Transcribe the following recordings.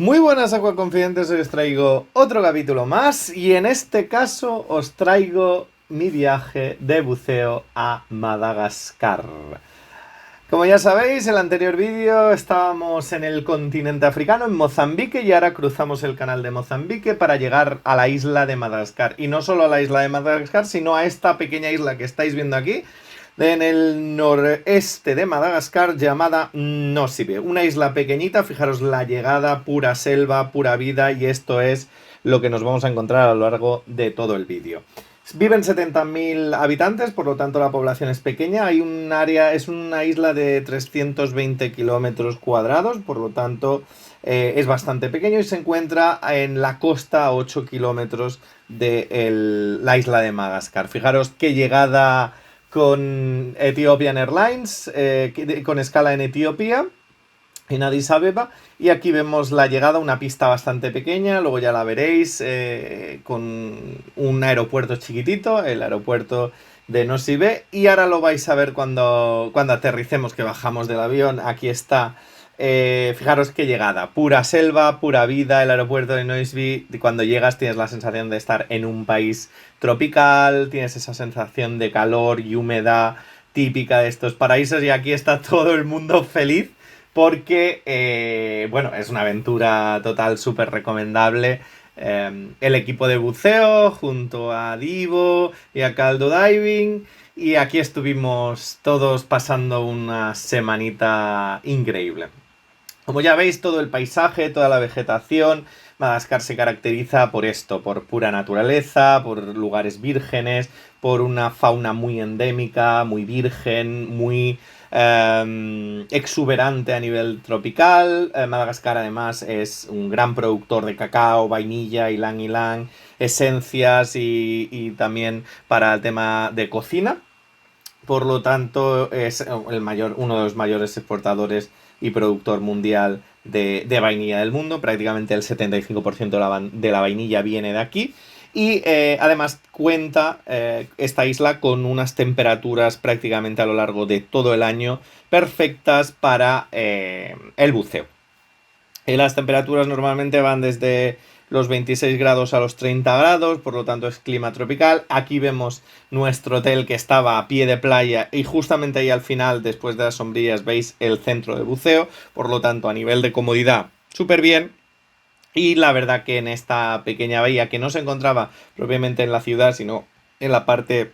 Muy buenas acuaconfidentes, hoy os traigo otro capítulo más y en este caso os traigo mi viaje de buceo a Madagascar. Como ya sabéis, en el anterior vídeo estábamos en el continente africano, en Mozambique, y ahora cruzamos el canal de Mozambique para llegar a la isla de Madagascar. Y no solo a la isla de Madagascar, sino a esta pequeña isla que estáis viendo aquí, en el noreste de Madagascar, llamada Nosy Be. Una isla pequeñita, fijaros la llegada, pura selva, pura vida, y esto es lo que nos vamos a encontrar a lo largo de todo el vídeo. Viven 70.000 habitantes, por lo tanto la población es pequeña. Hay un área, es una isla de 320 kilómetros cuadrados, por lo tanto es bastante pequeño y se encuentra en la costa a 8 kilómetros de la isla de Madagascar. Fijaros qué llegada con Ethiopian Airlines, con escala en Etiopía, en Addis Abeba, y aquí vemos la llegada, una pista bastante pequeña, luego ya la veréis, con un aeropuerto chiquitito, el aeropuerto de Nosy Be, y ahora lo vais a ver cuando aterricemos, que bajamos del avión. Aquí está. Fijaros qué llegada, pura selva, pura vida, el aeropuerto de Nosy Be. Cuando llegas tienes la sensación de estar en un país tropical, tienes esa sensación de calor y humedad típica de estos paraísos, y aquí está todo el mundo feliz porque, bueno, es una aventura total, súper recomendable. El equipo de buceo junto a Divo y a Caldo Diving, y aquí estuvimos todos pasando una semanita increíble. Como ya veis, todo el paisaje, toda la vegetación, Madagascar se caracteriza por esto, por pura naturaleza, por lugares vírgenes, por una fauna muy endémica, muy virgen, muy exuberante a nivel tropical. Madagascar además es un gran productor de cacao, vainilla, ylang ylang, esencias y también para el tema de cocina. Por lo tanto, es uno de los mayores exportadores y productor mundial de vainilla del mundo. Prácticamente el 75% de la vainilla viene de aquí. Y además cuenta esta isla con unas temperaturas prácticamente a lo largo de todo el año perfectas para el buceo. Las temperaturas normalmente van desde los 26 grados a los 30 grados, por lo tanto es clima tropical. Aquí vemos nuestro hotel, que estaba a pie de playa, y justamente ahí al final, después de las sombrillas, veis el centro de buceo, por lo tanto a nivel de comodidad súper bien. Y la verdad que en esta pequeña bahía, que no se encontraba propiamente en la ciudad, sino en la parte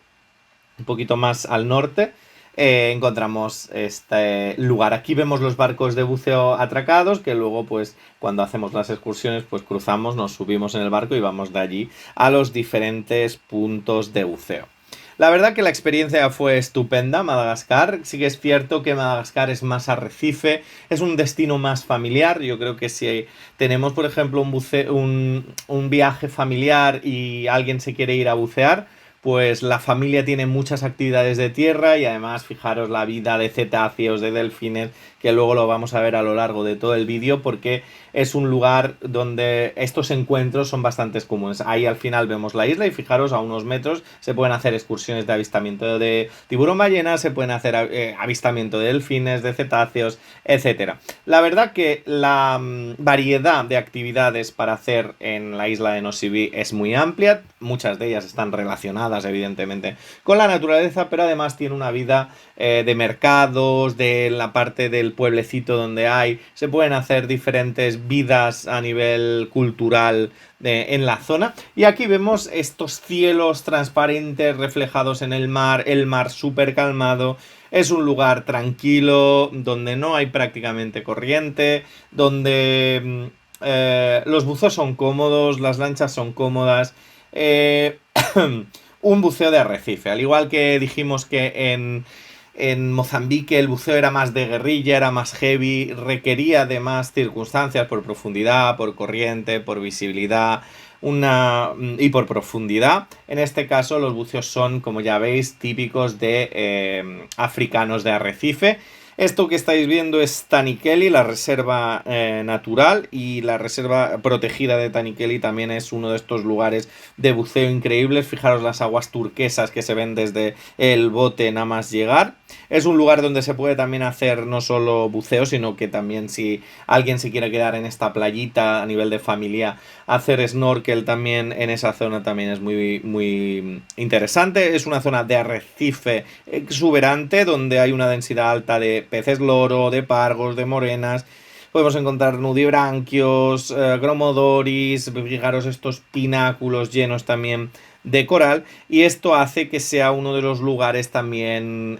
un poquito más al norte, encontramos este lugar. Aquí vemos los barcos de buceo atracados, que luego pues cuando hacemos las excursiones pues cruzamos, nos subimos en el barco y vamos de allí a los diferentes puntos de buceo. La verdad que la experiencia fue estupenda. Madagascar, sí que es cierto que Madagascar es más arrecife, es un destino más familiar. Yo creo que si tenemos, por ejemplo, un viaje familiar y alguien se quiere ir a bucear, pues la familia tiene muchas actividades de tierra, y además fijaros la vida de cetáceos, de delfines, que luego lo vamos a ver a lo largo de todo el vídeo, porque es un lugar donde estos encuentros son bastante comunes. Ahí al final vemos la isla y fijaros, a unos metros se pueden hacer excursiones de avistamiento de tiburón ballena, se pueden hacer avistamiento de delfines, de cetáceos, etcétera. La verdad que la variedad de actividades para hacer en la isla de Nosy Be es muy amplia. Muchas de ellas están relacionadas evidentemente con la naturaleza, pero además tiene una vida de mercados, de la parte del pueblecito donde se pueden hacer diferentes vidas a nivel cultural en la zona. Y aquí vemos estos cielos transparentes reflejados en el mar súper calmado. Es un lugar tranquilo, donde no hay prácticamente corriente, donde los buzos son cómodos, las lanchas son cómodas. Un buceo de arrecife, al igual que dijimos que en Mozambique el buceo era más de guerrilla, era más heavy, requería de más circunstancias por profundidad, por corriente, por visibilidad y por profundidad. En este caso los buceos son, como ya veis, típicos de africanos de arrecife. Esto que estáis viendo es Tanikeli, la reserva natural, y la reserva protegida de Tanikeli también es uno de estos lugares de buceo increíbles. Fijaros las aguas turquesas que se ven desde el bote nada más llegar. Es un lugar donde se puede también hacer no solo buceo, sino que también si alguien se quiere quedar en esta playita a nivel de familia, hacer snorkel también en esa zona también es muy, muy interesante. Es una zona de arrecife exuberante donde hay una densidad alta de peces loro, de pargos, de morenas. Podemos encontrar nudibranquios, gromodoris, fijaros estos pináculos llenos también de coral, y esto hace que sea uno de los lugares también,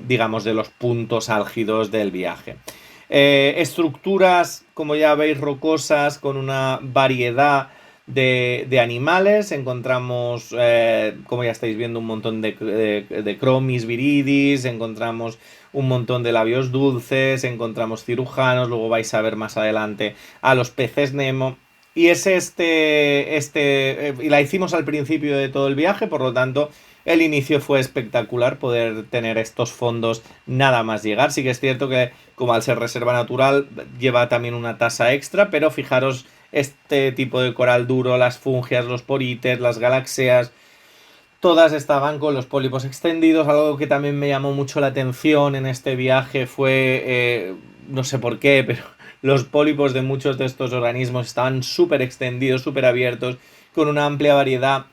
digamos, de los puntos álgidos del viaje. Estructuras, como ya veis, rocosas, con una variedad de animales. Encontramos, como ya estáis viendo, un montón de cromis viridis, encontramos un montón de labios dulces, encontramos cirujanos, luego vais a ver más adelante a los peces Nemo. Y es y la hicimos al principio de todo el viaje, por lo tanto, el inicio fue espectacular poder tener estos fondos nada más llegar. Sí que es cierto que, como al ser reserva natural, lleva también una tasa extra, pero fijaros este tipo de coral duro, las fungias, los porites, las galaxeas, todas estaban con los pólipos extendidos. Algo que también me llamó mucho la atención en este viaje fue, no sé por qué, pero los pólipos de muchos de estos organismos estaban súper extendidos, súper abiertos, con una amplia variedad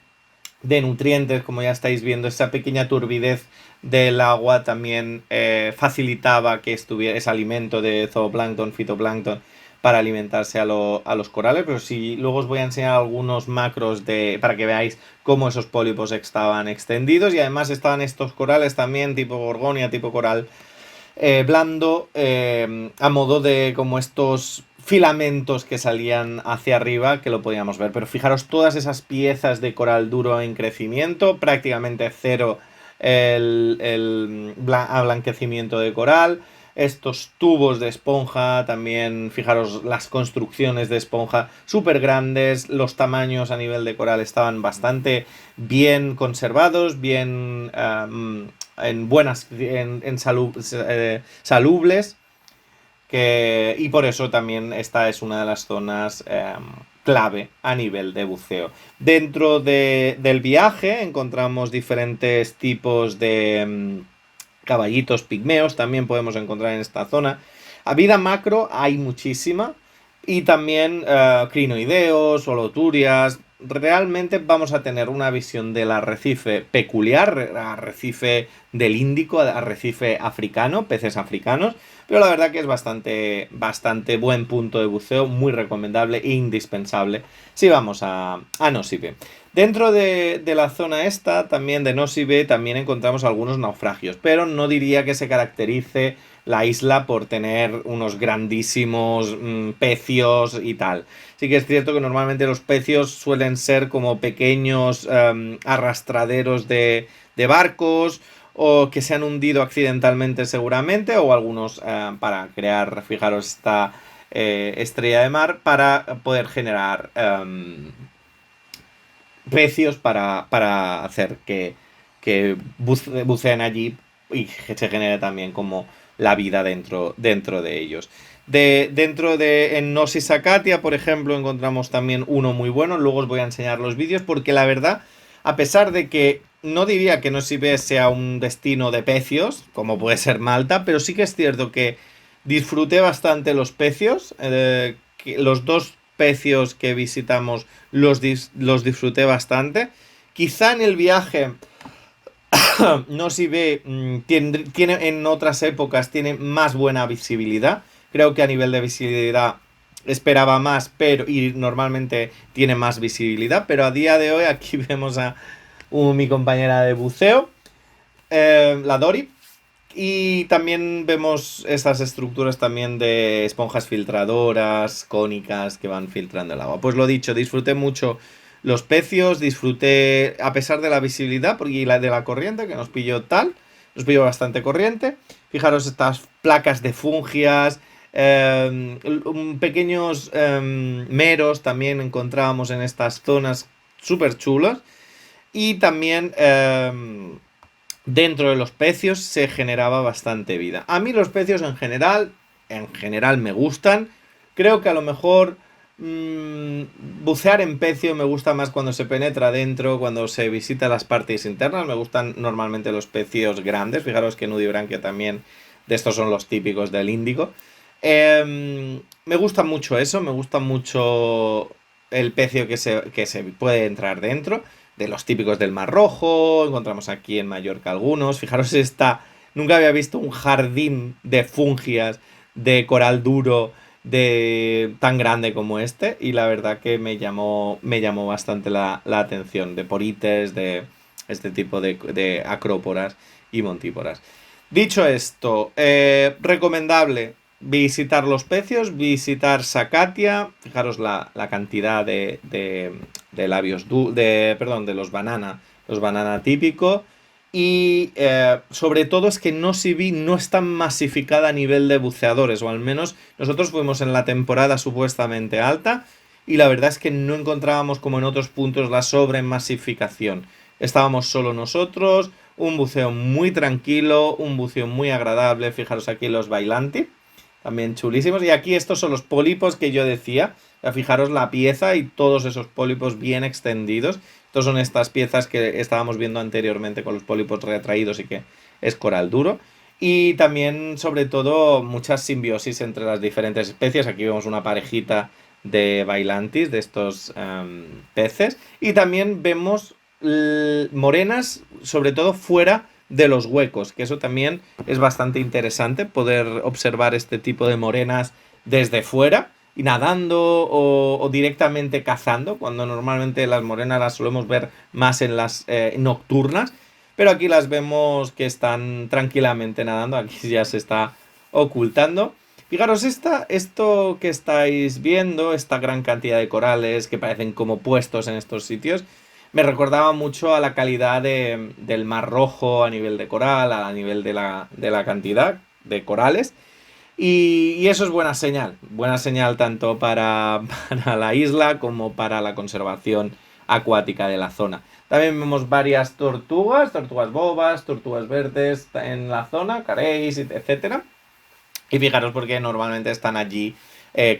de nutrientes, como ya estáis viendo. Esa pequeña turbidez del agua también facilitaba que estuviera ese alimento de zooplancton, fitoplancton, para alimentarse a los corales. Pero sí, luego os voy a enseñar algunos macros para que veáis cómo esos pólipos estaban extendidos, y además estaban estos corales también tipo gorgonia, tipo coral blando, a modo de como estos filamentos que salían hacia arriba, que lo podíamos ver. Pero fijaros todas esas piezas de coral duro en crecimiento, prácticamente cero el ablanquecimiento de coral. Estos tubos de esponja, también fijaros las construcciones de esponja súper grandes. Los tamaños a nivel de coral estaban bastante bien conservados, bien en buenas, salubles, y por eso también esta es una de las zonas clave a nivel de buceo. Dentro del viaje encontramos diferentes tipos de caballitos pigmeos, también podemos encontrar en esta zona. A vida macro hay muchísima, y también crinoideos, holoturias. Realmente vamos a tener una visión del arrecife peculiar, arrecife del Índico, arrecife africano, peces africanos, pero la verdad que es bastante buen punto de buceo, muy recomendable e indispensable si vamos a Nosy Be. Dentro de la zona esta, también de Nosy Be, también encontramos algunos naufragios, pero no diría que se caracterice la isla por tener unos grandísimos pecios y tal. Sí que es cierto que normalmente los pecios suelen ser como pequeños arrastraderos de barcos, o que se han hundido accidentalmente seguramente, o algunos para crear, fijaros, esta estrella de mar, para poder generar pecios para hacer que buceen allí, y que se genere también como la vida dentro de ellos. En Gnosis Sacatia, por ejemplo, encontramos también uno muy bueno. Luego os voy a enseñar los vídeos, porque la verdad, a pesar de que no diría que Nosy Be sea un destino de pecios, como puede ser Malta, pero sí que es cierto que disfruté bastante los pecios. Los dos pecios que visitamos los disfruté bastante. Quizá en el viaje Nosy Be tiene en otras épocas tiene más buena visibilidad. Creo que a nivel de visibilidad esperaba más, y normalmente tiene más visibilidad. Pero a día de hoy aquí vemos a mi compañera de buceo, la Dori. Y también vemos esas estructuras también de esponjas filtradoras, cónicas, que van filtrando el agua. Pues lo dicho, disfruté mucho los pecios, disfruté a pesar de la visibilidad, porque de la corriente, que nos pilló bastante corriente. Fijaros estas placas de fungias, pequeños meros también encontrábamos en estas zonas súper chulas. Y también dentro de los pecios se generaba bastante vida. A mí los pecios en general me gustan. Creo que a lo mejor mmm, bucear en pecio me gusta más cuando se penetra dentro, cuando se visita las partes internas. Me gustan normalmente los pecios grandes. Fijaros que nudibranquia también, de estos son los típicos del Índico. Me gusta mucho eso, me gusta mucho el pecio que se puede entrar dentro de los típicos del Mar Rojo, encontramos aquí en Mallorca algunos. Fijaros nunca había visto un jardín de fungias, de coral duro, de tan grande como este, y la verdad que me llamó bastante la atención, de porites, de este tipo de acróporas y montíporas. Dicho esto, recomendable visitar los pecios, visitar Sacatia, fijaros la cantidad de labios, perdón, de los banana típico. Y sobre todo es que Nosy no es tan masificada a nivel de buceadores, o al menos nosotros fuimos en la temporada supuestamente alta y la verdad es que no encontrábamos como en otros puntos la sobremasificación. Estábamos solo nosotros, un buceo muy tranquilo, un buceo muy agradable, fijaros aquí los bailanti, también chulísimos. Y aquí estos son los pólipos que yo decía. Fijaros la pieza y todos esos pólipos bien extendidos. Estos son estas piezas que estábamos viendo anteriormente con los pólipos retraídos y que es coral duro. Y también, sobre todo, muchas simbiosis entre las diferentes especies. Aquí vemos una parejita de bailantis, de estos peces. Y también vemos morenas, sobre todo fuera de los huecos, que eso también es bastante interesante, poder observar este tipo de morenas desde fuera y nadando o directamente cazando, cuando normalmente las morenas las solemos ver más en las nocturnas, pero aquí las vemos que están tranquilamente nadando, aquí ya se está ocultando. Fijaros, esto que estáis viendo, esta gran cantidad de corales que parecen como puestos en estos sitios, me recordaba mucho a la calidad del Mar Rojo a nivel de coral, a nivel de la cantidad de corales. Y eso es buena señal tanto para la isla como para la conservación acuática de la zona. También vemos varias tortugas bobas, tortugas verdes en la zona, caréis, etcétera. Y fijaros porque normalmente están allí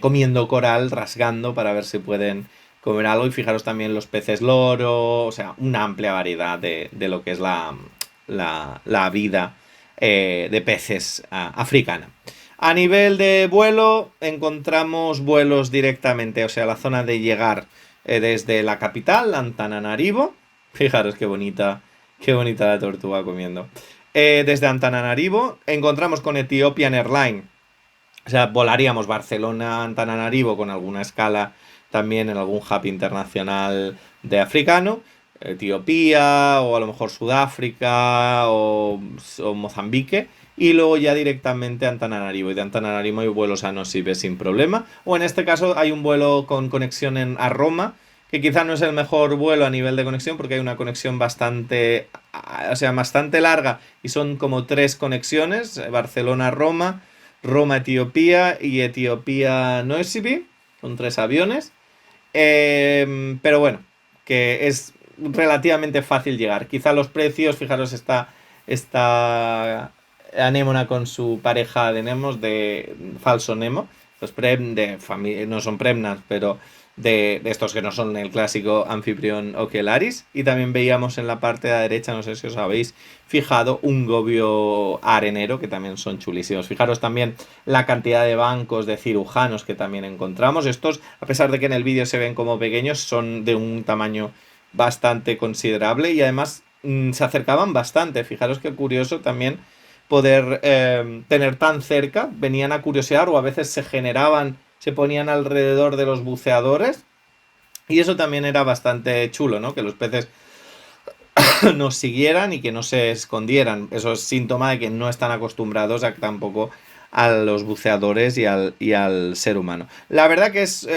comiendo coral, rasgando para ver si pueden comer algo. Y fijaros también los peces loro, o sea, una amplia variedad de lo que es la vida de peces africana. A nivel de vuelo, encontramos vuelos directamente, o sea, la zona de llegar desde la capital, Antananarivo. Fijaros qué bonita la tortuga comiendo. Desde Antananarivo encontramos con Ethiopian Airlines. O sea, volaríamos Barcelona-Antananarivo con alguna escala también en algún hub internacional de africano. Etiopía o a lo mejor Sudáfrica o Mozambique. Y luego ya directamente a Antananarivo. Y de Antananarivo hay vuelos a Nosibe sin problema. O en este caso hay un vuelo con conexión a Roma, que quizá no es el mejor vuelo a nivel de conexión porque hay una conexión bastante larga y son como 3 conexiones, Barcelona-Roma, Roma-Etiopía y Etiopía-Noisibi, son 3 aviones, pero bueno, que es relativamente fácil llegar. Quizá los precios, fijaros, está Anémona con su pareja de Nemos, de falso Nemo, los no son Premnas, pero de estos que no son el clásico anfitrión Oquelaris. Y también veíamos en la parte de la derecha, no sé si os habéis fijado, un gobio arenero, que también son chulísimos. Fijaros también la cantidad de bancos de cirujanos que también encontramos. Estos, a pesar de que en el vídeo se ven como pequeños, son de un tamaño bastante considerable y además se acercaban bastante. Fijaros qué curioso también poder tener tan cerca, venían a curiosear o a veces se ponían alrededor de los buceadores y eso también era bastante chulo, ¿no? Que los peces nos siguieran y que no se escondieran. Eso es síntoma de que no están acostumbrados tampoco a los buceadores y al ser humano. La verdad que es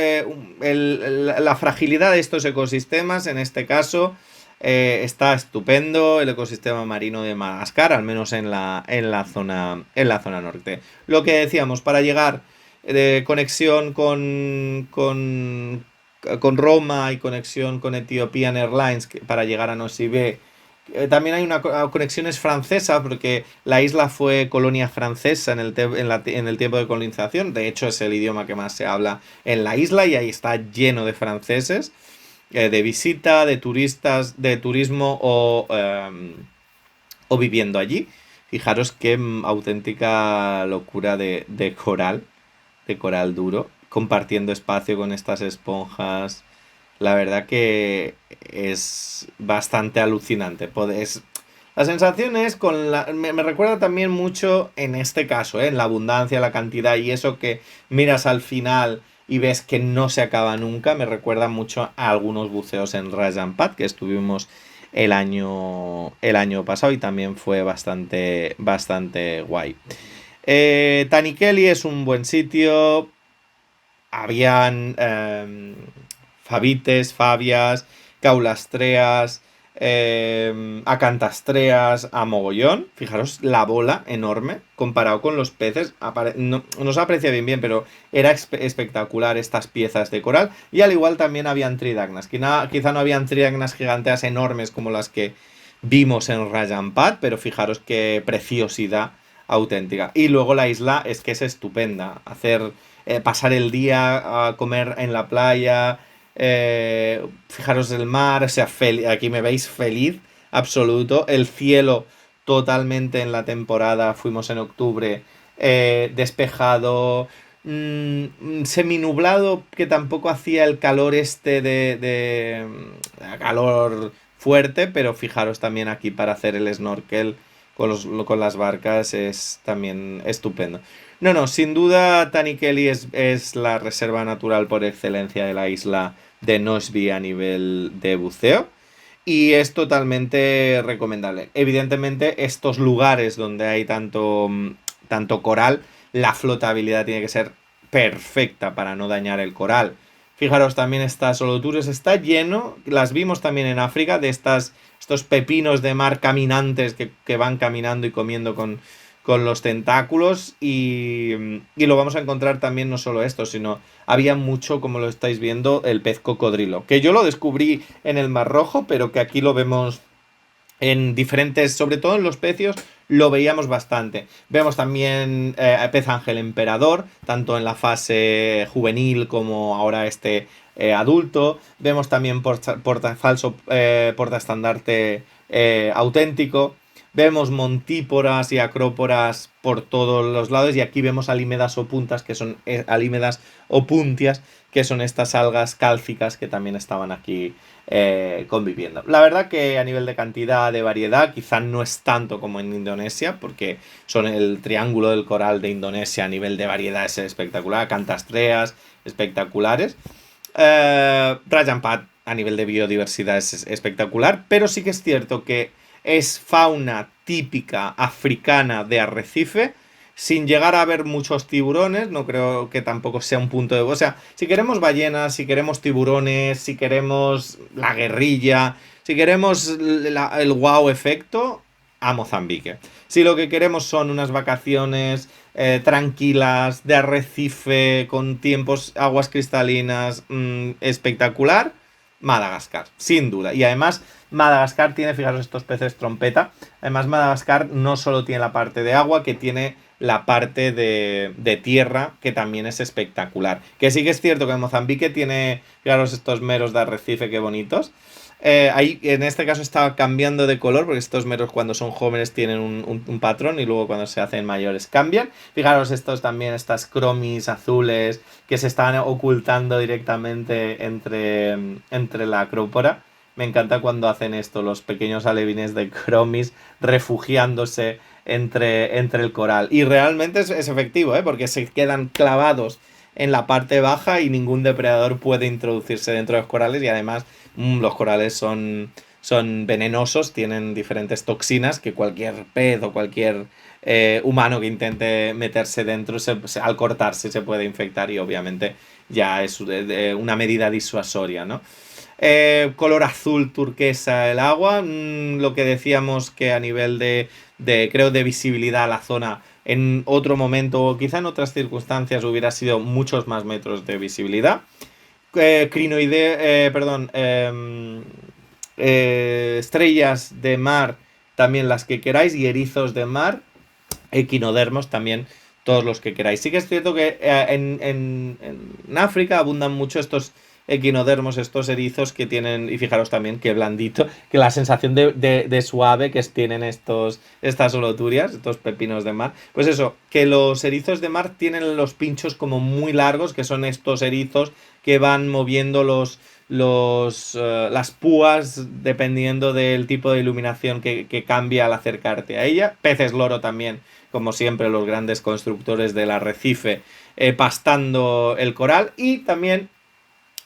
la fragilidad de estos ecosistemas, en este caso, está estupendo el ecosistema marino de Madagascar, al menos en la zona norte. Lo que decíamos, para llegar de conexión con Roma y conexión con Ethiopian Airlines para llegar a Nosy Be, También hay una conexión es francesa porque la isla fue colonia francesa en el tiempo de colonización. De hecho, es el idioma que más se habla en la isla y ahí está lleno de franceses, de visita, de turistas, de turismo o viviendo allí. Fijaros qué auténtica locura de coral duro, compartiendo espacio con estas esponjas. La verdad que es bastante alucinante. La sensación es me recuerda también mucho en este caso, en la abundancia, la cantidad y eso que miras al final y ves que no se acaba nunca. Me recuerda mucho a algunos buceos en Rajan Pad que estuvimos el año pasado y también fue bastante guay. Tanikeli es un buen sitio. Habían fabites, fabias, caulastreas, acantastreas a mogollón. Fijaros la bola enorme comparado con los peces. No se aprecia bien, pero era espectacular estas piezas de coral. Y al igual también habían tridagnas. Quizá no habían tridagnas giganteas enormes como las que vimos en Rajan Pad, pero fijaros qué preciosidad auténtica. Y luego la isla es que es estupenda. Pasar el día a comer en la playa, fijaros el mar, o sea, aquí me veis feliz, absoluto. El cielo totalmente en la temporada, fuimos en octubre, despejado, seminublado, que tampoco hacía el calor calor fuerte, pero fijaros también aquí para hacer el snorkel con las barcas es también estupendo. No, no, sin duda Tanikeli es la reserva natural por excelencia de la isla de Nosby a nivel de buceo y es totalmente recomendable. Evidentemente, estos lugares donde hay tanto coral, la flotabilidad tiene que ser perfecta para no dañar el coral. Fijaros, también estas Solotures está lleno, las vimos también en África, de estos pepinos de mar caminantes que van caminando y comiendo con los tentáculos y lo vamos a encontrar también no solo esto, sino había mucho, como lo estáis viendo, el pez cocodrilo, que yo lo descubrí en el Mar Rojo, pero que aquí lo vemos en diferentes, sobre todo en los pecios, lo veíamos bastante. Vemos también pez ángel emperador, tanto en la fase juvenil como ahora adulto. Vemos también falso portaestandarte auténtico. Vemos montíporas y acróporas por todos los lados y aquí vemos alímedas opuntas, que son alímedas opuntias, que son estas algas cálcicas que también estaban aquí conviviendo. La verdad que a nivel de cantidad, de variedad, quizá no es tanto como en Indonesia, porque son el triángulo del coral de Indonesia a nivel de variedad es espectacular, cantastreas espectaculares. Rajan Pad a nivel de biodiversidad es espectacular, pero sí que es cierto que es fauna típica africana de arrecife, sin llegar a ver muchos tiburones, no creo que tampoco sea un punto de... O sea, si queremos ballenas, si queremos tiburones, si queremos la guerrilla, si queremos el wow efecto, a Mozambique. Si lo que queremos son unas vacaciones tranquilas, de arrecife, con tiempos, aguas cristalinas, espectacular, Madagascar, sin duda. Y además, Madagascar tiene, fijaros, estos peces trompeta. Además, Madagascar no solo tiene la parte de agua, que tiene la parte de tierra, que también es espectacular. Que sí que es cierto que Mozambique tiene, fijaros, estos meros de arrecife, qué bonitos. Ahí, en este caso estaba cambiando de color, porque estos meros cuando son jóvenes tienen un patrón y luego cuando se hacen mayores cambian. Fijaros estos también, estas cromis azules que se están ocultando directamente entre la acrópora. Me encanta cuando hacen esto, los pequeños alevines de cromis refugiándose entre el coral. Y realmente es efectivo, porque se quedan clavados en la parte baja y ningún depredador puede introducirse dentro de los corales y además los corales son venenosos, tienen diferentes toxinas que cualquier pez o cualquier humano que intente meterse dentro al cortarse se puede infectar y obviamente ya es una medida disuasoria, ¿no? Color azul turquesa el agua, lo que decíamos que a nivel creo, de visibilidad a la zona en otro momento o quizá en otras circunstancias hubiera sido muchos más metros de visibilidad. Crinoide, perdón, estrellas de mar, también las que queráis, y erizos de mar, equinodermos también, todos los que queráis. Sí que es cierto que en África abundan mucho estos equinodermos, estos erizos que tienen, y fijaros también que blandito, que la sensación de suave que tienen estas holoturias, estos pepinos de mar. Pues eso, que los erizos de mar tienen los pinchos como muy largos, que son estos erizos que van moviendo las púas dependiendo del tipo de iluminación que cambia al acercarte a ella. Peces loro también, como siempre, los grandes constructores del arrecife, pastando el coral. Y también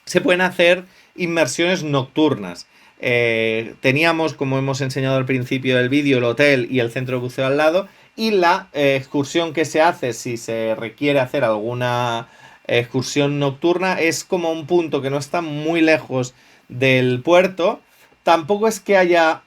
se pueden hacer inmersiones nocturnas. Teníamos, como hemos enseñado al principio del vídeo, el hotel y el centro de buceo al lado, y la excursión que se hace, si se requiere hacer alguna excursión nocturna, es como un punto que no está muy lejos del puerto. Tampoco es que haya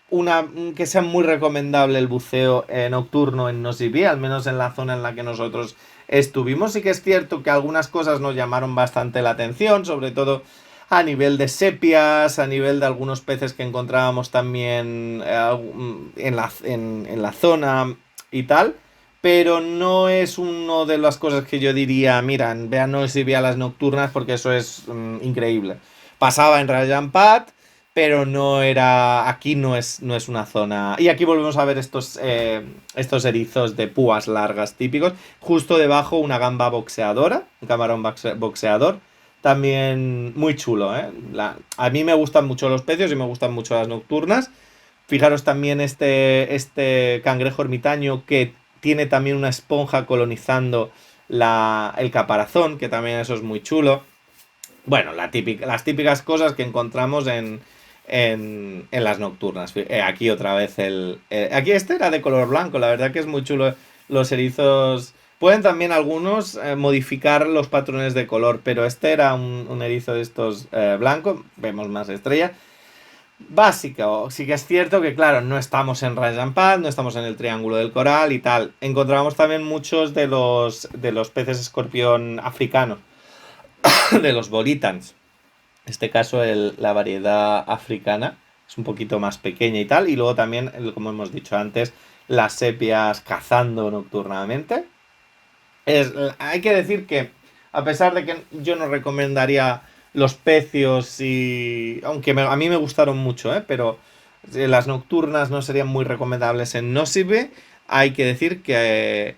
que sea muy recomendable el buceo nocturno en Nosy Be, al menos en la zona en la que nosotros estuvimos. Sí que es cierto que algunas cosas nos llamaron bastante la atención, sobre todo a nivel de sepias, a nivel de algunos peces que encontrábamos también en la zona y tal, pero no es una de las cosas que yo diría, mira, vean Nosy Be a las nocturnas, porque eso es increíble. Pasaba en Rajan Pat, pero no era. Aquí no es una zona. Y aquí volvemos a ver estos erizos de púas largas típicos. Justo debajo una gamba boxeadora, un camarón boxeador. También muy chulo, ¿eh? A mí me gustan mucho los pecios y me gustan mucho las nocturnas. Fijaros también este cangrejo ermitaño que tiene también una esponja colonizando el caparazón, que también eso es muy chulo. Bueno, las típicas cosas que encontramos en las nocturnas. Aquí otra vez aquí este era de color blanco, la verdad que es muy chulo. Los erizos. Pueden también algunos modificar los patrones de color, pero este era un erizo de estos blanco. Vemos más estrella. Básica, sí que es cierto que, claro, no estamos en Rajan Pad, no estamos en el Triángulo del Coral y tal. Encontramos también muchos de los peces escorpión africanos, de los bolitans. En este caso, la variedad africana es un poquito más pequeña y tal. Y luego también, como hemos dicho antes, las sepias cazando nocturnamente. Hay que decir que, a pesar de que yo no recomendaría los pecios y. Aunque a mí me gustaron mucho, pero las nocturnas no serían muy recomendables en Nosy Be. Hay que decir que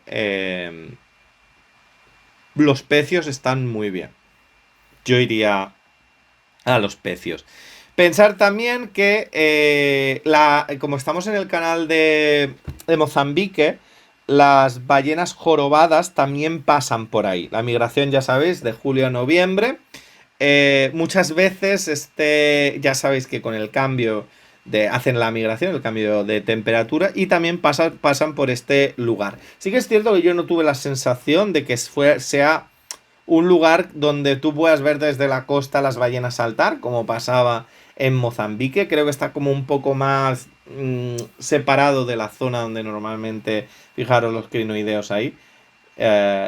los pecios están muy bien. Yo iría a los pecios. Pensar también que como estamos en el canal de Mozambique, las ballenas jorobadas también pasan por ahí. La migración, ya sabéis, de julio a noviembre. Muchas veces, ya sabéis que con el cambio hacen la migración, el cambio de temperatura, y también pasan por este lugar. Sí que es cierto que yo no tuve la sensación de que sea un lugar donde tú puedas ver desde la costa las ballenas saltar, como pasaba en Mozambique. Creo que está como un poco más separado de la zona donde normalmente, fijaros los crinoideos ahí,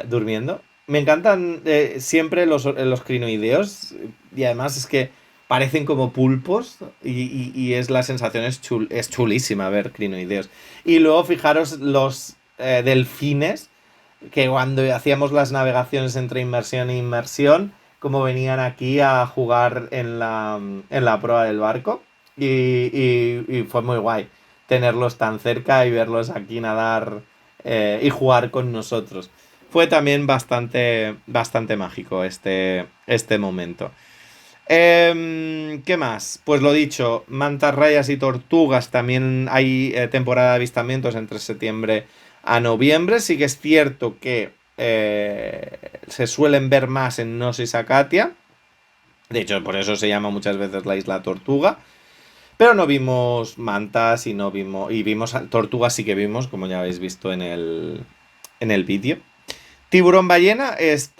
durmiendo. Me encantan siempre los crinoideos, y además es que parecen como pulpos y es la sensación, es chulísima ver crinoideos. Y luego fijaros los delfines, que cuando hacíamos las navegaciones entre inmersión e inmersión, como venían aquí a jugar en la proa del barco. Y fue muy guay tenerlos tan cerca y verlos aquí nadar y jugar con nosotros. Fue también bastante, bastante mágico este momento. ¿Qué más? Pues lo dicho, mantas rayas y tortugas, también hay temporada de avistamientos entre septiembre a noviembre. Sí que es cierto que se suelen ver más en Gnosis Acacia. De hecho, por eso se llama muchas veces la isla Tortuga. Pero no vimos mantas y no vimos. Y vimos tortugas, sí que vimos, como ya habéis visto en el vídeo. Tiburón ballena, es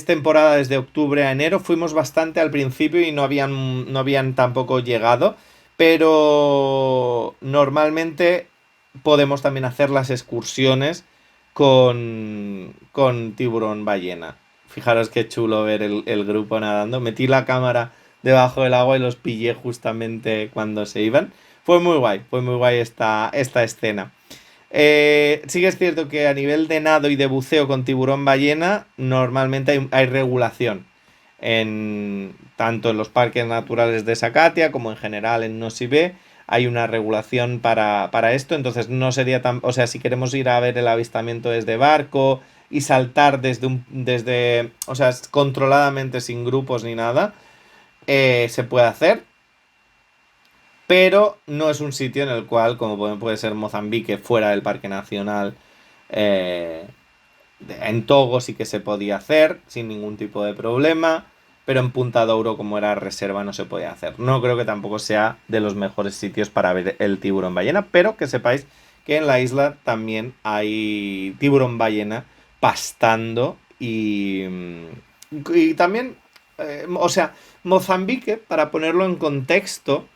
temporada desde octubre a enero. Fuimos bastante al principio y no habían tampoco llegado. Pero normalmente podemos también hacer las excursiones con tiburón ballena. Fijaros qué chulo ver el grupo nadando. Metí la cámara debajo del agua y los pillé justamente cuando se iban. Fue muy guay esta escena. Sí que es cierto que a nivel de nado y de buceo con tiburón ballena, normalmente hay regulación. Tanto en los parques naturales de Sacatia como en general en Nosibé hay una regulación para esto. Entonces no sería tan. O sea, si queremos ir a ver el avistamiento desde barco y saltar desde, o sea, controladamente sin grupos ni nada, se puede hacer, pero no es un sitio en el cual, como puede ser Mozambique, fuera del Parque Nacional, eh, en Togo sí que se podía hacer sin ningún tipo de problema, pero en Punta Douro, como era reserva, no se podía hacer. No creo que tampoco sea de los mejores sitios para ver el tiburón ballena, pero que sepáis que en la isla también hay tiburón ballena pastando y también, o sea, Mozambique, para ponerlo en contexto,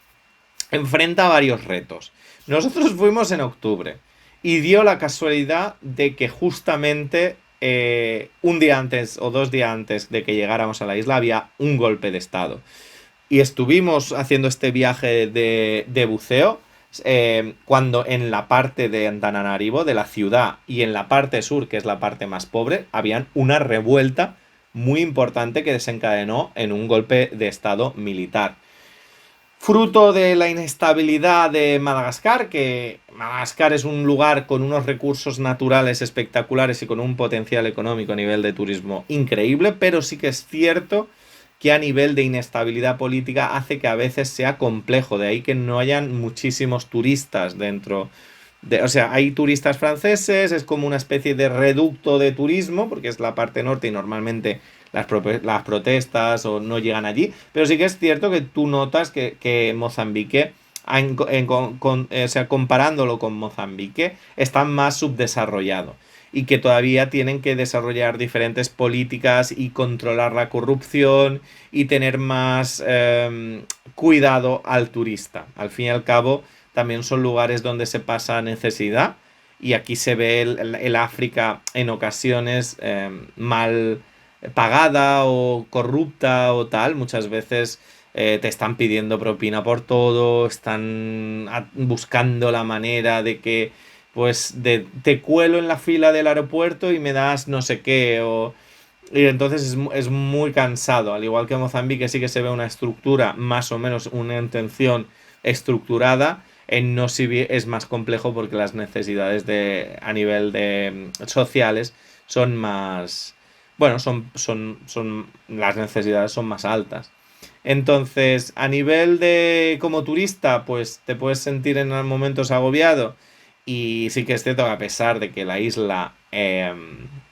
enfrenta varios retos. Nosotros fuimos en octubre y dio la casualidad de que justamente un día antes o 2 días antes de que llegáramos a la isla había un golpe de estado. Y estuvimos haciendo este viaje de buceo cuando en la parte de Antananarivo, de la ciudad, y en la parte sur, que es la parte más pobre, habían una revuelta muy importante que desencadenó en un golpe de estado militar. Fruto de la inestabilidad de Madagascar, que Madagascar es un lugar con unos recursos naturales espectaculares y con un potencial económico a nivel de turismo increíble, pero sí que es cierto que a nivel de inestabilidad política hace que a veces sea complejo, de ahí que no hayan muchísimos turistas dentro. O sea, hay turistas franceses, es como una especie de reducto de turismo, porque es la parte norte y normalmente las protestas o no llegan allí, pero sí que es cierto que tú notas que Mozambique, o sea, comparándolo con Mozambique, está más subdesarrollado y que todavía tienen que desarrollar diferentes políticas y controlar la corrupción y tener más cuidado al turista. Al fin y al cabo, también son lugares donde se pasa necesidad y aquí se ve el África en ocasiones mal pagada o corrupta o tal. Muchas veces te están pidiendo propina por todo, están buscando la manera de que, pues, te cuelo en la fila del aeropuerto y me das no sé qué, y entonces es muy cansado. Al igual que Mozambique sí que se ve una estructura, más o menos una intención estructurada. En no si es más complejo porque las necesidades a nivel de sociales son más, bueno, las necesidades son más altas. Entonces, a nivel de como turista, pues te puedes sentir en momentos agobiado. Y sí que es cierto que a pesar de que la isla,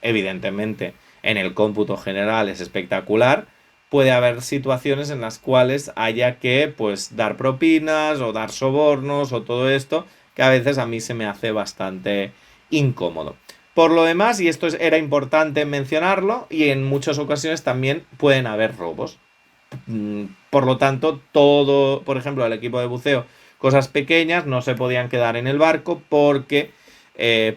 evidentemente, en el cómputo general es espectacular, puede haber situaciones en las cuales haya que, pues, dar propinas o dar sobornos o todo esto, que a veces a mí se me hace bastante incómodo. Por lo demás, y esto era importante mencionarlo, y en muchas ocasiones también pueden haber robos. Por lo tanto, todo, por ejemplo, el equipo de buceo, cosas pequeñas no se podían quedar en el barco porque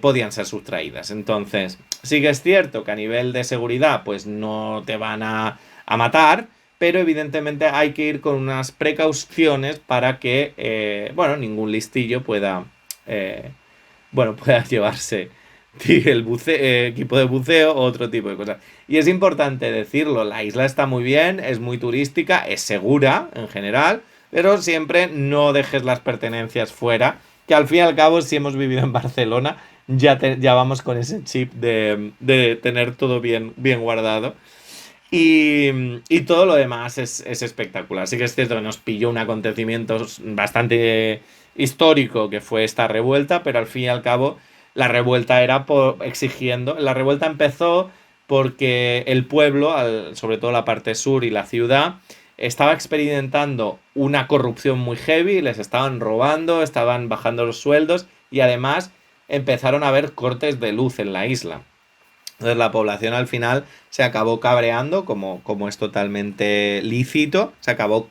podían ser sustraídas. Entonces, sí que es cierto que a nivel de seguridad, pues no te van a matar, pero evidentemente hay que ir con unas precauciones para que, bueno, ningún listillo eh, pueda llevarse equipo de buceo o otro tipo de cosas. Y es importante decirlo, la isla está muy bien, es muy turística, es segura en general, pero siempre no dejes las pertenencias fuera, que al fin y al cabo, si hemos vivido en Barcelona, ya vamos con ese chip de tener todo bien guardado. Y todo lo demás es espectacular. Sí que es cierto que nos pilló un acontecimiento bastante histórico que fue esta revuelta, pero al fin y al cabo la revuelta era exigiendo. La revuelta empezó porque el pueblo, sobre todo la parte sur y la ciudad, estaba experimentando una corrupción muy heavy, les estaban robando, estaban bajando los sueldos y además empezaron a haber cortes de luz en la isla. Entonces la población al final se acabó cabreando, como es totalmente lícito, se acabó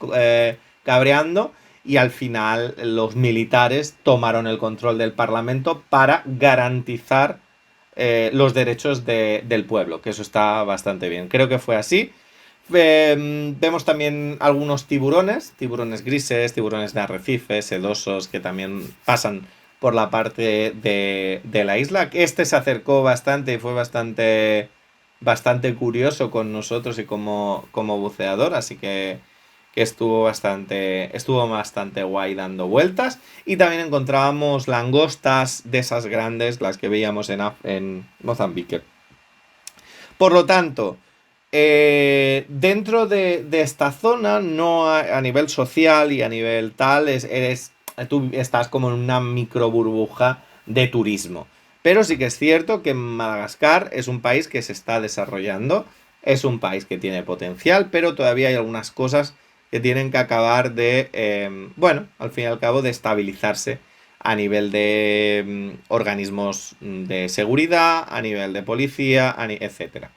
cabreando y al final los militares tomaron el control del Parlamento para garantizar los derechos del pueblo, que eso está bastante bien. Creo que fue así. Vemos también algunos tiburones grises, tiburones de arrecife, sedosos, que también pasan por la parte de la isla. Este se acercó bastante y fue bastante curioso con nosotros y como buceador, así que estuvo bastante guay dando vueltas. Y también encontrábamos langostas de esas grandes, las que veíamos en Mozambique. Por lo tanto, dentro de esta zona, no a nivel social y a nivel tal, tú estás como en una micro burbuja de turismo. Pero sí que es cierto que Madagascar es un país que se está desarrollando, es un país que tiene potencial, pero todavía hay algunas cosas que tienen que acabar bueno, al fin y al cabo, de estabilizarse a nivel de organismos de seguridad, a nivel de policía, etcétera.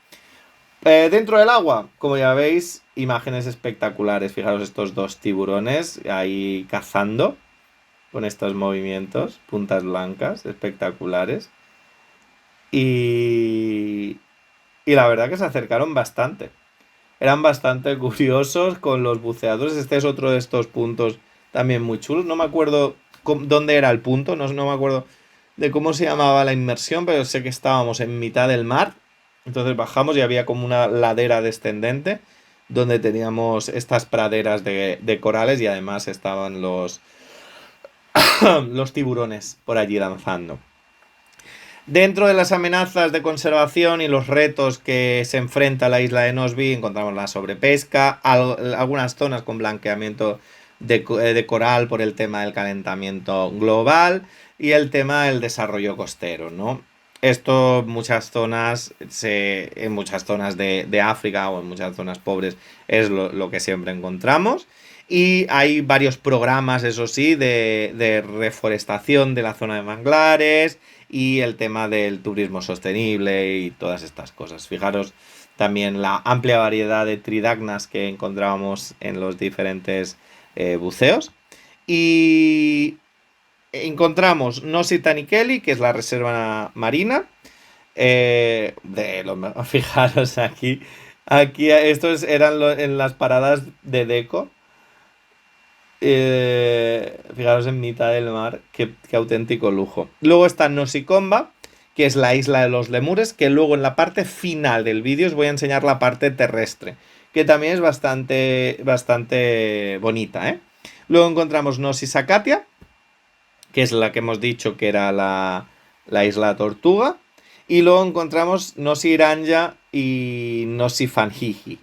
Dentro del agua, como ya veis, imágenes espectaculares. Fijaros estos dos tiburones ahí cazando con estos movimientos, puntas blancas, espectaculares. Y, y la verdad que se acercaron bastante. Eran bastante curiosos con los buceadores. Este es otro de estos puntos también muy chulos. No me acuerdo dónde era el punto, no me acuerdo de cómo se llamaba la inmersión, pero sé que estábamos en mitad del mar. Entonces bajamos y había como una ladera descendente donde teníamos estas praderas de corales y además estaban los tiburones por allí danzando. Dentro de las amenazas de conservación y los retos que se enfrenta la isla de Nosby, encontramos la sobrepesca, algunas zonas con blanqueamiento de coral por el tema del calentamiento global y el tema del desarrollo costero, ¿no? Esto en muchas zonas de África o en muchas zonas pobres es lo que siempre encontramos. Y hay varios programas, eso sí, de reforestación de la zona de manglares y el tema del turismo sostenible y todas estas cosas. Fijaros también la amplia variedad de tridacnas que encontrábamos en los diferentes buceos. Y encontramos Nosy Tanikeli, que es la reserva marina. Fijaros aquí. Aquí estos eran en las paradas de Deco. Fijaros en mitad del mar, qué auténtico lujo. Luego está Nosikomba, que es la isla de los lemures, que luego en la parte final del vídeo os voy a enseñar la parte terrestre, que también es bastante bonita, ¿eh? Luego encontramos Nosi Sakatia, que es la que hemos dicho que era la isla Tortuga. Y luego encontramos Nosi Iranja y Nosi Faniji.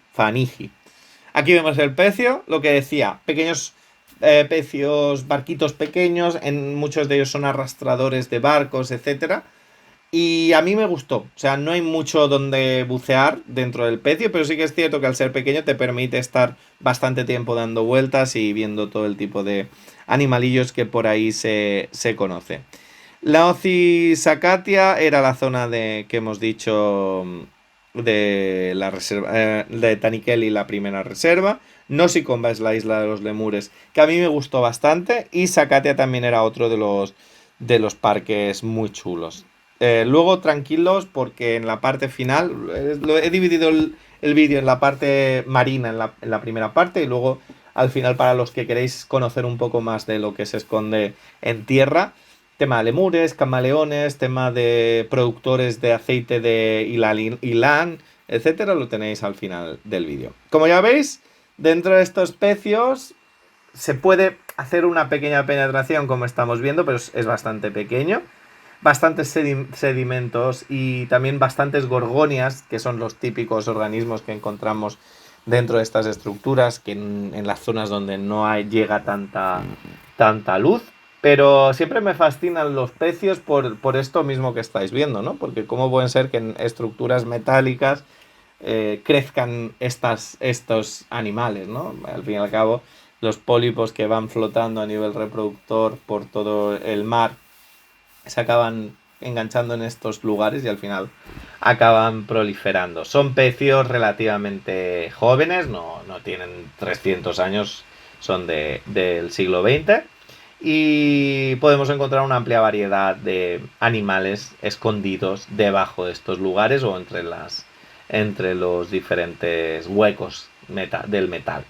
Aquí vemos el pecio, lo que decía, pequeños pecios, barquitos pequeños, muchos de ellos son arrastradores de barcos, etcétera. Y a mí me gustó, o sea, no hay mucho donde bucear dentro del pecio, pero sí que es cierto que al ser pequeño te permite estar bastante tiempo dando vueltas y viendo todo el tipo de animalillos que por ahí se conoce. La Oci Sakatia era la zona que hemos dicho de la reserva de Tanikeli, la primera reserva. Nosikomba es la isla de los lemures, que a mí me gustó bastante. Y Sakatia también era otro de los parques muy chulos. Luego tranquilos porque en la parte final he dividido el vídeo en la parte marina, en la primera parte, y luego al final para los que queréis conocer un poco más de lo que se esconde en tierra. Tema de lemures, camaleones, tema de productores de aceite de Ilan, etcétera, lo tenéis al final del vídeo. Como ya veis, dentro de estos pecios se puede hacer una pequeña penetración, como estamos viendo, pero es bastante pequeño. Bastantes sedimentos y también bastantes gorgonias, que son los típicos organismos que encontramos dentro de estas estructuras, que en las zonas donde no llega tanta luz. Pero siempre me fascinan los pecios por esto mismo que estáis viendo, ¿no? Porque cómo pueden ser que en estructuras metálicas crezcan estos animales, ¿no? Al fin y al cabo, los pólipos que van flotando a nivel reproductor por todo el mar se acaban enganchando en estos lugares y al final acaban proliferando. Son pecios relativamente jóvenes, no tienen 300 años, son del siglo XX. Y podemos encontrar una amplia variedad de animales escondidos debajo de estos lugares o entre los diferentes huecos del metal.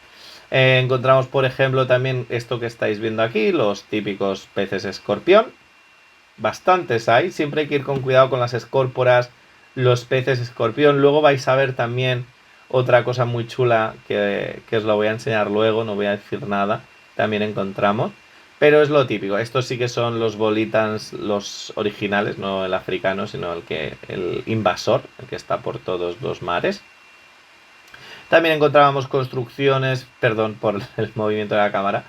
Encontramos, por ejemplo, también esto que estáis viendo aquí, los típicos peces escorpión. Bastantes hay, siempre hay que ir con cuidado con las escórporas, los peces escorpión. Luego vais a ver también otra cosa muy chula que os lo voy a enseñar luego, no voy a decir nada. También encontramos. Pero es lo típico. Estos sí que son los bolitans, los originales, no el africano, sino el invasor, el que está por todos los mares. También encontrábamos construcciones, perdón por el movimiento de la cámara.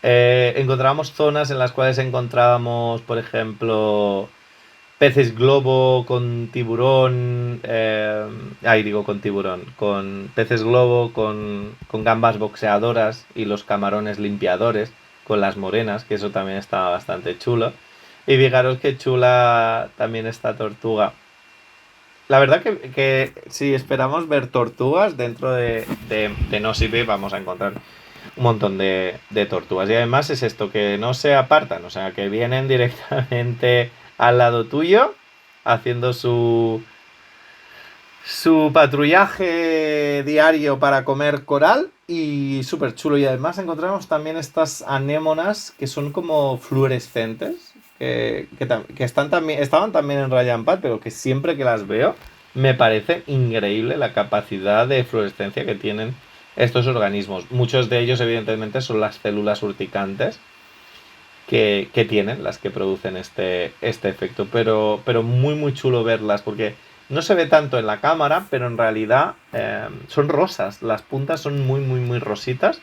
Encontrábamos zonas en las cuales encontrábamos, por ejemplo, peces globo con tiburón. Ahí digo con tiburón. Con peces globo, con gambas boxeadoras y los camarones limpiadores, con las morenas, que eso también estaba bastante chulo. Y fijaros qué chula también esta tortuga. La verdad que si esperamos ver tortugas dentro de Nosy Be, vamos a encontrar un montón de tortugas. Y además es esto, que no se apartan, o sea, que vienen directamente al lado tuyo haciendo su patrullaje diario para comer coral y súper chulo. Y además encontramos también estas anémonas que son como fluorescentes, que estaban también en Ryan Pad, pero que siempre que las veo me parece increíble la capacidad de fluorescencia que tienen estos organismos. Muchos de ellos evidentemente son las células urticantes que tienen, las que producen este efecto, pero muy muy chulo verlas porque no se ve tanto en la cámara, pero en realidad son rosas, las puntas son muy muy muy rositas.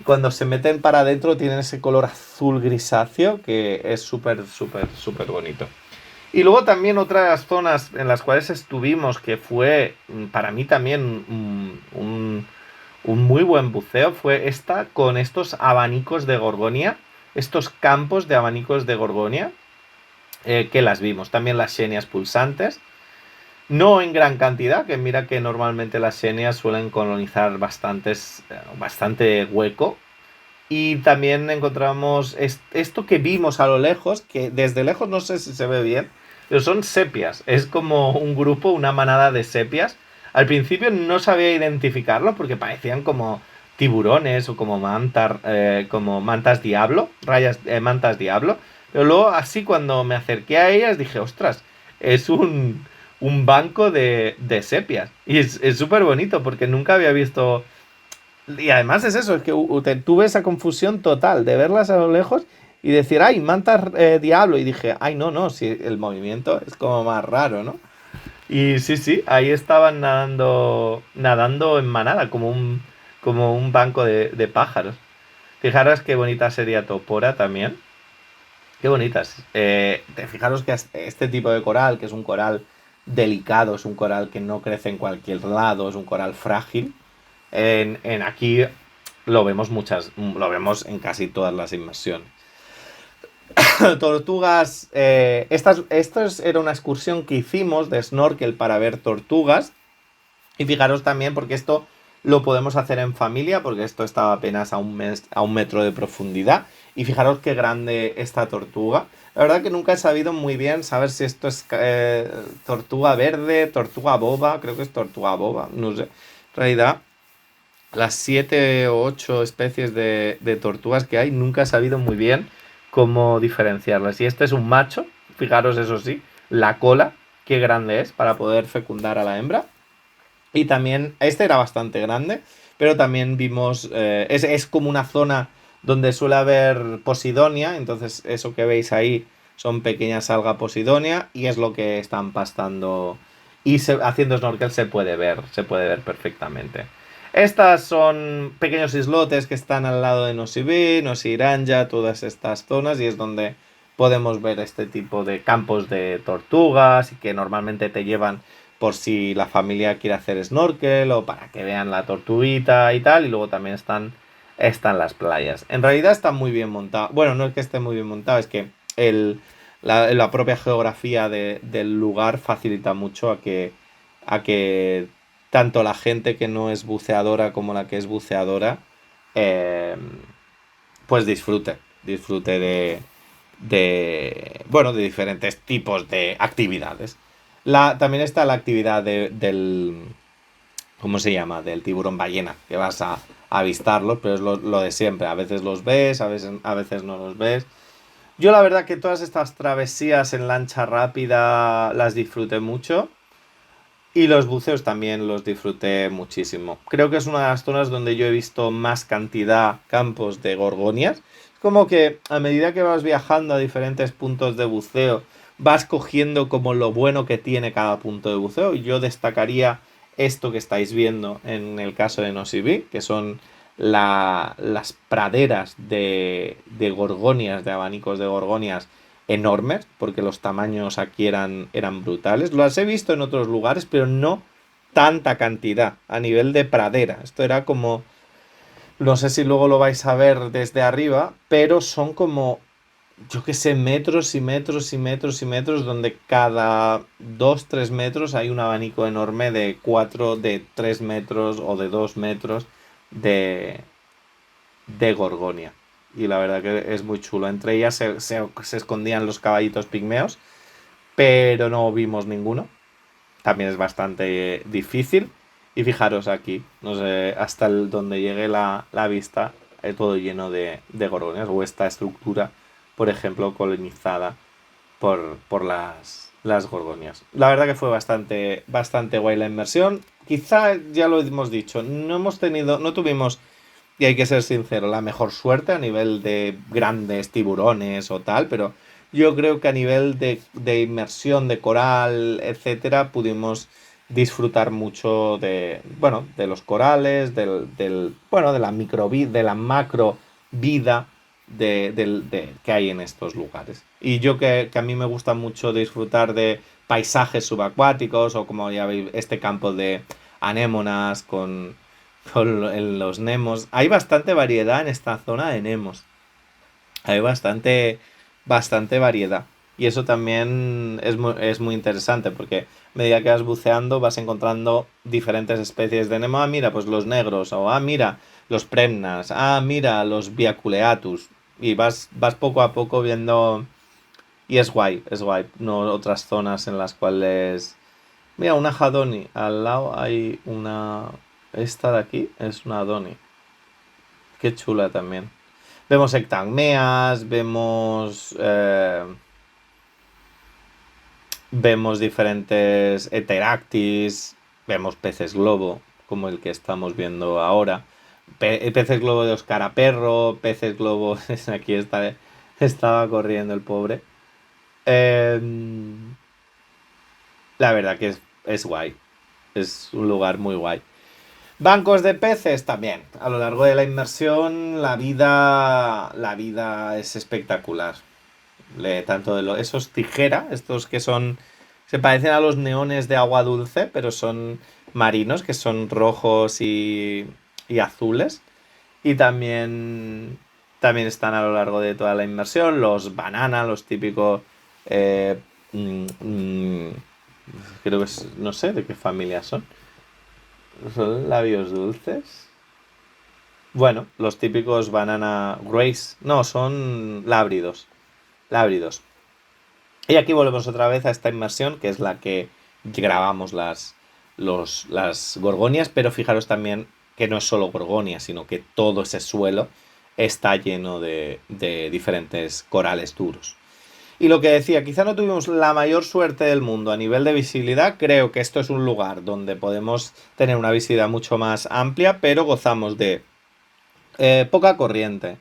Cuando se meten para adentro tienen ese color azul grisáceo que es súper súper súper bonito. Y luego también otras zonas en las cuales estuvimos, que fue para mí también un muy buen buceo, fue esta con estos abanicos de Gorgonia, estos campos de abanicos de Gorgonia, que las vimos. También las xenias pulsantes, no en gran cantidad, que mira que normalmente las xenias suelen colonizar bastante hueco. Y también encontramos esto que vimos a lo lejos, que desde lejos no sé si se ve bien, pero son sepias. Es como un grupo, una manada de sepias. Al principio no sabía identificarlo porque parecían como tiburones o como mantas diablo, mantas diablo. Pero luego así cuando me acerqué a ellas dije, ostras, es un banco de sepias. Y es súper bonito porque nunca había visto. Y además es eso, es que tuve esa confusión total de verlas a lo lejos y decir, ay, mantas diablo. Y dije, ay, no, no, si el movimiento es como más raro, ¿no? Y sí, sí, ahí estaban nadando en manada, como un banco de pájaros. Fijaros qué bonita sería Topora también. Qué bonitas. Fijaros que este tipo de coral, que es un coral delicado, es un coral que no crece en cualquier lado, es un coral frágil. En aquí lo vemos en casi todas las inmersiones. Tortugas. Esto era una excursión que hicimos de snorkel para ver tortugas. Y fijaros también, porque esto lo podemos hacer en familia, porque esto estaba apenas a un metro de profundidad. Y fijaros qué grande esta tortuga. La verdad que nunca he sabido muy bien saber si esto es tortuga verde, tortuga boba, creo que es tortuga boba, no sé. En realidad, las 7 o 8 especies de tortugas que hay, nunca he sabido muy bien cómo diferenciarlas. Y este es un macho, fijaros eso sí, la cola, qué grande es para poder fecundar a la hembra. Y también, este era bastante grande, pero también vimos, es como una zona donde suele haber posidonia, entonces eso que veis ahí son pequeñas algas posidonia y es lo que están pastando y haciendo snorkel se puede ver perfectamente. Estas son pequeños islotes que están al lado de Nosy Be, Nosy Iranja, todas estas zonas y es donde podemos ver este tipo de campos de tortugas y que normalmente te llevan por si la familia quiere hacer snorkel o para que vean la tortuguita y tal. Y luego también están las playas. En realidad está muy bien montado. Bueno, no es que esté muy bien montado, es que la propia geografía del lugar facilita mucho a que tanto la gente que no es buceadora como la que es buceadora, eh, pues disfrute bueno, de diferentes tipos de actividades. También está la actividad ¿cómo se llama? Del tiburón ballena, que vas a avistarlos, pero es lo de siempre. A veces los ves, a veces no los ves. Yo la verdad que todas estas travesías en lancha rápida las disfruté mucho. Y los buceos también los disfruté muchísimo. Creo que es una de las zonas donde yo he visto más cantidad campos de gorgonias. Es como que a medida que vas viajando a diferentes puntos de buceo, vas cogiendo como lo bueno que tiene cada punto de buceo. Y yo destacaría esto que estáis viendo en el caso de Nosibí, que son las praderas de gorgonias, de abanicos de gorgonias enormes, porque los tamaños aquí eran brutales. Las he visto en otros lugares, pero no tanta cantidad a nivel de pradera. Esto era como, no sé si luego lo vais a ver desde arriba, pero son como, yo qué sé, metros y metros y metros y metros, donde cada 2 3 metros hay un abanico enorme de 4 de 3 metros o de 2 metros de, de Gorgonia. Y la verdad que es muy chulo. Entre ellas se escondían los caballitos pigmeos, pero no vimos ninguno. También es bastante difícil. Y fijaros aquí, no sé, hasta donde llegue la vista, todo lleno de gorgonias. O esta estructura, por ejemplo, colonizada por las gorgonias. La verdad que fue bastante guay la inmersión. Quizá ya lo hemos dicho, no tuvimos, y hay que ser sincero, la mejor suerte a nivel de grandes tiburones o tal, pero yo creo que a nivel de inmersión, de coral, etcétera, pudimos disfrutar mucho bueno, de los corales, bueno, de la microvida, de la macro vida que hay en estos lugares. Y yo que a mí me gusta mucho disfrutar de paisajes subacuáticos o como ya veis este campo de anémonas con los Nemos. Hay bastante variedad en esta zona de Nemos. Hay bastante variedad. Y eso también es muy interesante porque a medida que vas buceando vas encontrando diferentes especies de Nemo. Ah, mira, pues los negros. O mira, los Premnas. Ah, mira, los Viaculeatus. Y vas poco a poco viendo. Y es guay, es guay. No otras zonas en las cuales. Mira, una Hadoni. Al lado hay una. Esta de aquí es una Hadoni. Qué chula también. Vemos ectagmeas, vemos diferentes heteractis, vemos peces globo, como el que estamos viendo ahora. Peces globo de Oscar Perro, peces globo. Aquí estaba corriendo el pobre. Eh, la verdad que es guay. Es un lugar muy guay. Bancos de peces también. A lo largo de la inmersión, la vida es espectacular. Tanto esos tijera, estos que se parecen a los neones de agua dulce, pero son marinos, que son rojos y azules. Y también están a lo largo de toda la inmersión los banana, los típicos. eh, mm, mm, Creo que no sé de qué familia son. ¿Son labios dulces? Bueno, los típicos banana grace. No, son lábridos. Lábridos. Y aquí volvemos otra vez a esta inmersión, que es la que grabamos las gorgonias, pero fijaros también que no es solo gorgonia, sino que todo ese suelo está lleno de diferentes corales duros. Y lo que decía, quizá no tuvimos la mayor suerte del mundo a nivel de visibilidad, creo que esto es un lugar donde podemos tener una visibilidad mucho más amplia, pero gozamos de poca corriente,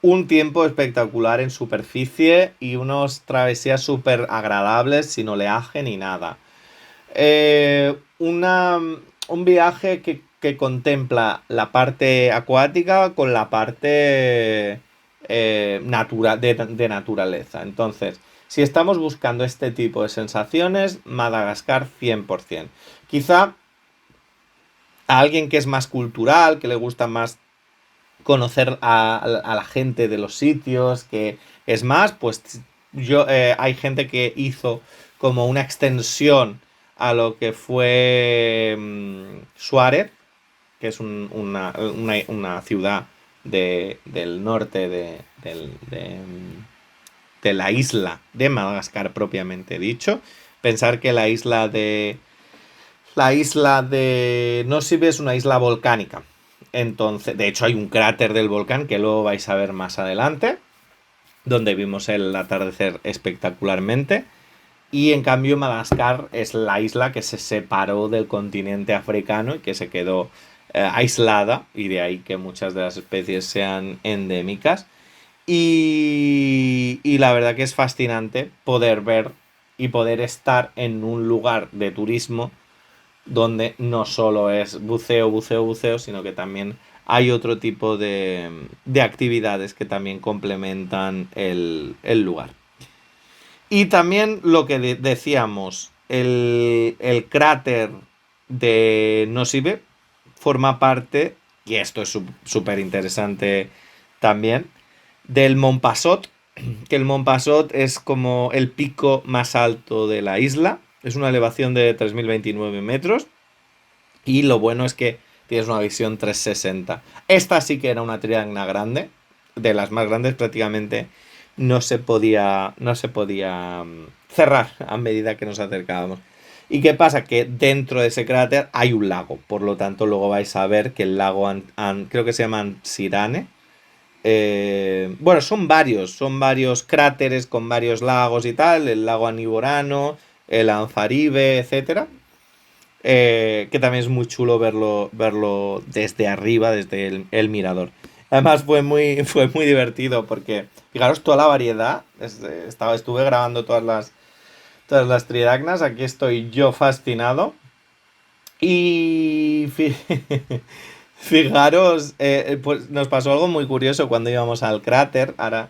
un tiempo espectacular en superficie y unas travesías súper agradables sin oleaje ni nada. Un viaje que contempla la parte acuática con la parte de naturaleza. Entonces, si estamos buscando este tipo de sensaciones, Madagascar 100%. Quizá a alguien que es más cultural, que le gusta más conocer a la gente de los sitios, que es más, pues hay gente que hizo como una extensión a lo que fue Suárez, que es una ciudad del norte de la isla de Madagascar propiamente dicho. Pensar que La isla de Nosibé es una isla volcánica. Entonces, de hecho, hay un cráter del volcán que luego vais a ver más adelante, donde vimos el atardecer espectacularmente. Y en cambio, Madagascar es la isla que se separó del continente africano y que se quedó aislada, y de ahí que muchas de las especies sean endémicas. Y la verdad que es fascinante poder ver y poder estar en un lugar de turismo donde no solo es buceo, buceo, buceo, sino que también hay otro tipo de actividades que también complementan el lugar. Y también lo que decíamos, el cráter de Nosibe forma parte, y esto es súper interesante también, del Montpasot, que el Montpasot es como el pico más alto de la isla, es una elevación de 3029 metros, y lo bueno es que tienes una visión 360. Esta sí que era una triagna grande, de las más grandes prácticamente no se podía cerrar a medida que nos acercábamos. ¿Y qué pasa? Que dentro de ese cráter hay un lago, por lo tanto luego vais a ver que el lago creo que se llama Ansirane. Bueno, son varios cráteres con varios lagos y tal, el lago Aniborano, el Anzaribe, etcétera. Que también es muy chulo verlo desde arriba, desde el mirador. Además fue muy divertido porque, fijaros, toda la variedad. Estuve grabando todas las tridacnas. Aquí estoy yo fascinado. Y fijaros, pues nos pasó algo muy curioso cuando íbamos al cráter. Ahora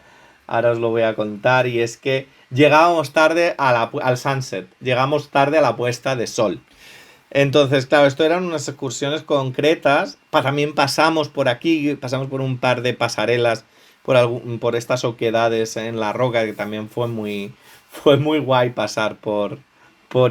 os lo voy a contar. Y es que llegábamos tarde al sunset. Llegamos tarde a la puesta de sol. Entonces, claro, esto eran unas excursiones concretas. También pasamos por aquí, pasamos por un par de pasarelas por estas oquedades en la roca, que también fue muy guay pasar por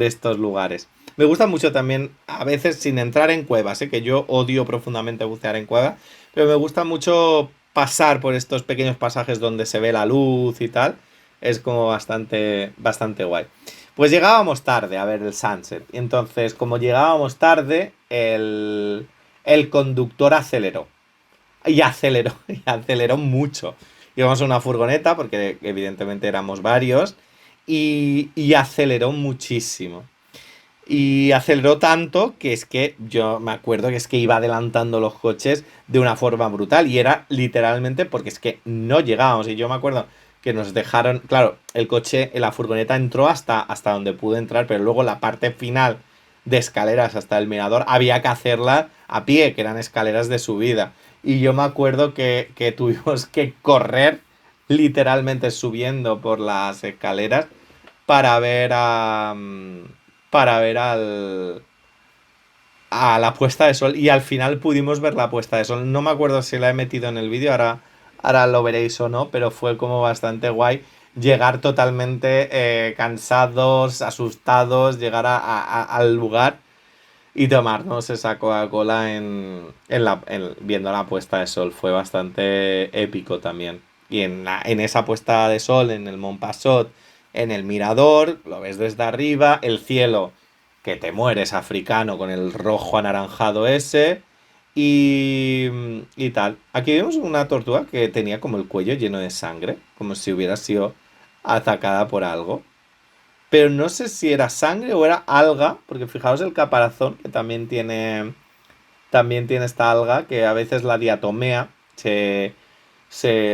estos lugares. Me gusta mucho también, a veces sin entrar en cuevas, que yo odio profundamente bucear en cuevas, pero me gusta mucho pasar por estos pequeños pasajes donde se ve la luz y tal. Es como bastante, bastante guay. Pues llegábamos tarde a ver el sunset. Y entonces, como llegábamos tarde, el conductor aceleró. Y aceleró, y aceleró mucho. Íbamos en una furgoneta, porque evidentemente éramos varios, y aceleró muchísimo. Y aceleró tanto que es que yo me acuerdo que es que iba adelantando los coches de una forma brutal. Y era literalmente porque es que no llegábamos. Y yo me acuerdo que nos dejaron. Claro, el coche, la furgoneta entró hasta donde pudo entrar, pero luego la parte final de escaleras hasta el mirador había que hacerla a pie, que eran escaleras de subida. Y yo me acuerdo que tuvimos que correr literalmente subiendo por las escaleras para ver a la puesta de sol, y al final pudimos ver la puesta de sol. No me acuerdo si la he metido en el vídeo, ahora lo veréis o no, pero fue como bastante guay llegar totalmente cansados, asustados, llegar al lugar y tomarnos esa Coca-Cola viendo la puesta de sol. Fue bastante épico también. Y en esa puesta de sol, en el Montpasot, en el mirador, lo ves desde arriba, el cielo que te mueres africano con el rojo anaranjado ese. Y tal. Aquí vemos una tortuga que tenía como el cuello lleno de sangre, como si hubiera sido atacada por algo. Pero no sé si era sangre o era alga, porque fijaos el caparazón que también tiene esta alga, que a veces la diatomea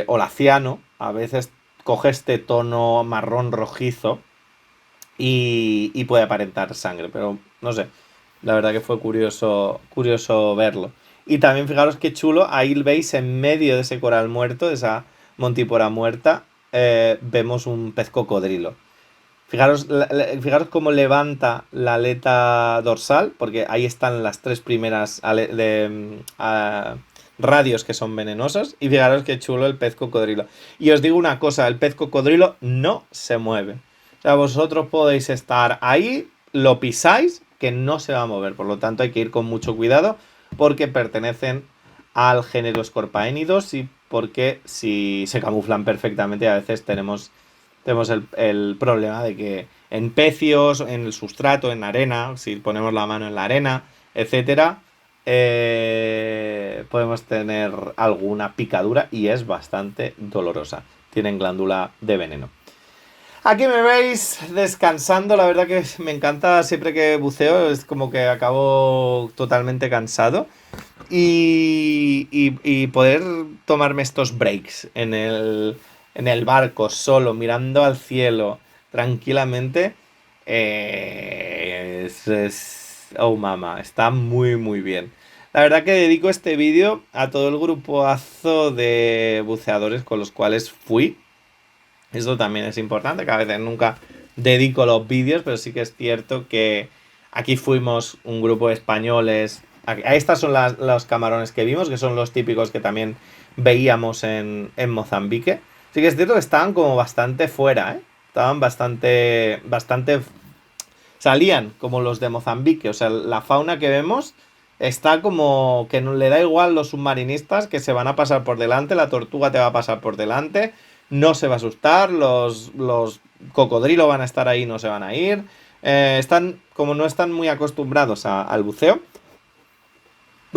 o la ciano, a veces coge este tono marrón rojizo y puede aparentar sangre, pero no sé, la verdad que fue curioso verlo. Y también fijaros qué chulo, ahí veis en medio de ese coral muerto, de esa montipora muerta, vemos un pez cocodrilo. Fijaros cómo levanta la aleta dorsal, porque ahí están las tres primeras radios que son venenosos. Y fijaros qué chulo el pez cocodrilo. Y os digo una cosa, el pez cocodrilo no se mueve. O sea, vosotros podéis estar ahí, lo pisáis, que no se va a mover. Por lo tanto, hay que ir con mucho cuidado, porque pertenecen al género Scorpaenidos y porque si se camuflan perfectamente, a veces tenemos el problema de que en pecios, en el sustrato, en arena, si ponemos la mano en la arena, etcétera, podemos tener alguna picadura y es bastante dolorosa. Tienen glándula de veneno. Aquí me veis descansando, la verdad que me encanta siempre que buceo, es como que acabo totalmente cansado. Y poder tomarme estos breaks en el barco, solo, mirando al cielo, tranquilamente, oh mama, está muy muy bien. La verdad que dedico este vídeo a todo el grupoazo de buceadores con los cuales fui. Eso también es importante, que a veces nunca dedico los vídeos, pero sí que es cierto que aquí fuimos un grupo de españoles. Estas son los camarones que vimos, que son los típicos que también veíamos en Mozambique. Sí que es cierto que estaban como bastante fuera, ¿eh? Estaban bastante. Salían como los de Mozambique. O sea, la fauna que vemos está como que no le da igual los submarinistas que se van a pasar por delante, la tortuga te va a pasar por delante, no se va a asustar, los cocodrilos van a estar ahí, no se van a ir. Están, como no están muy acostumbrados al buceo,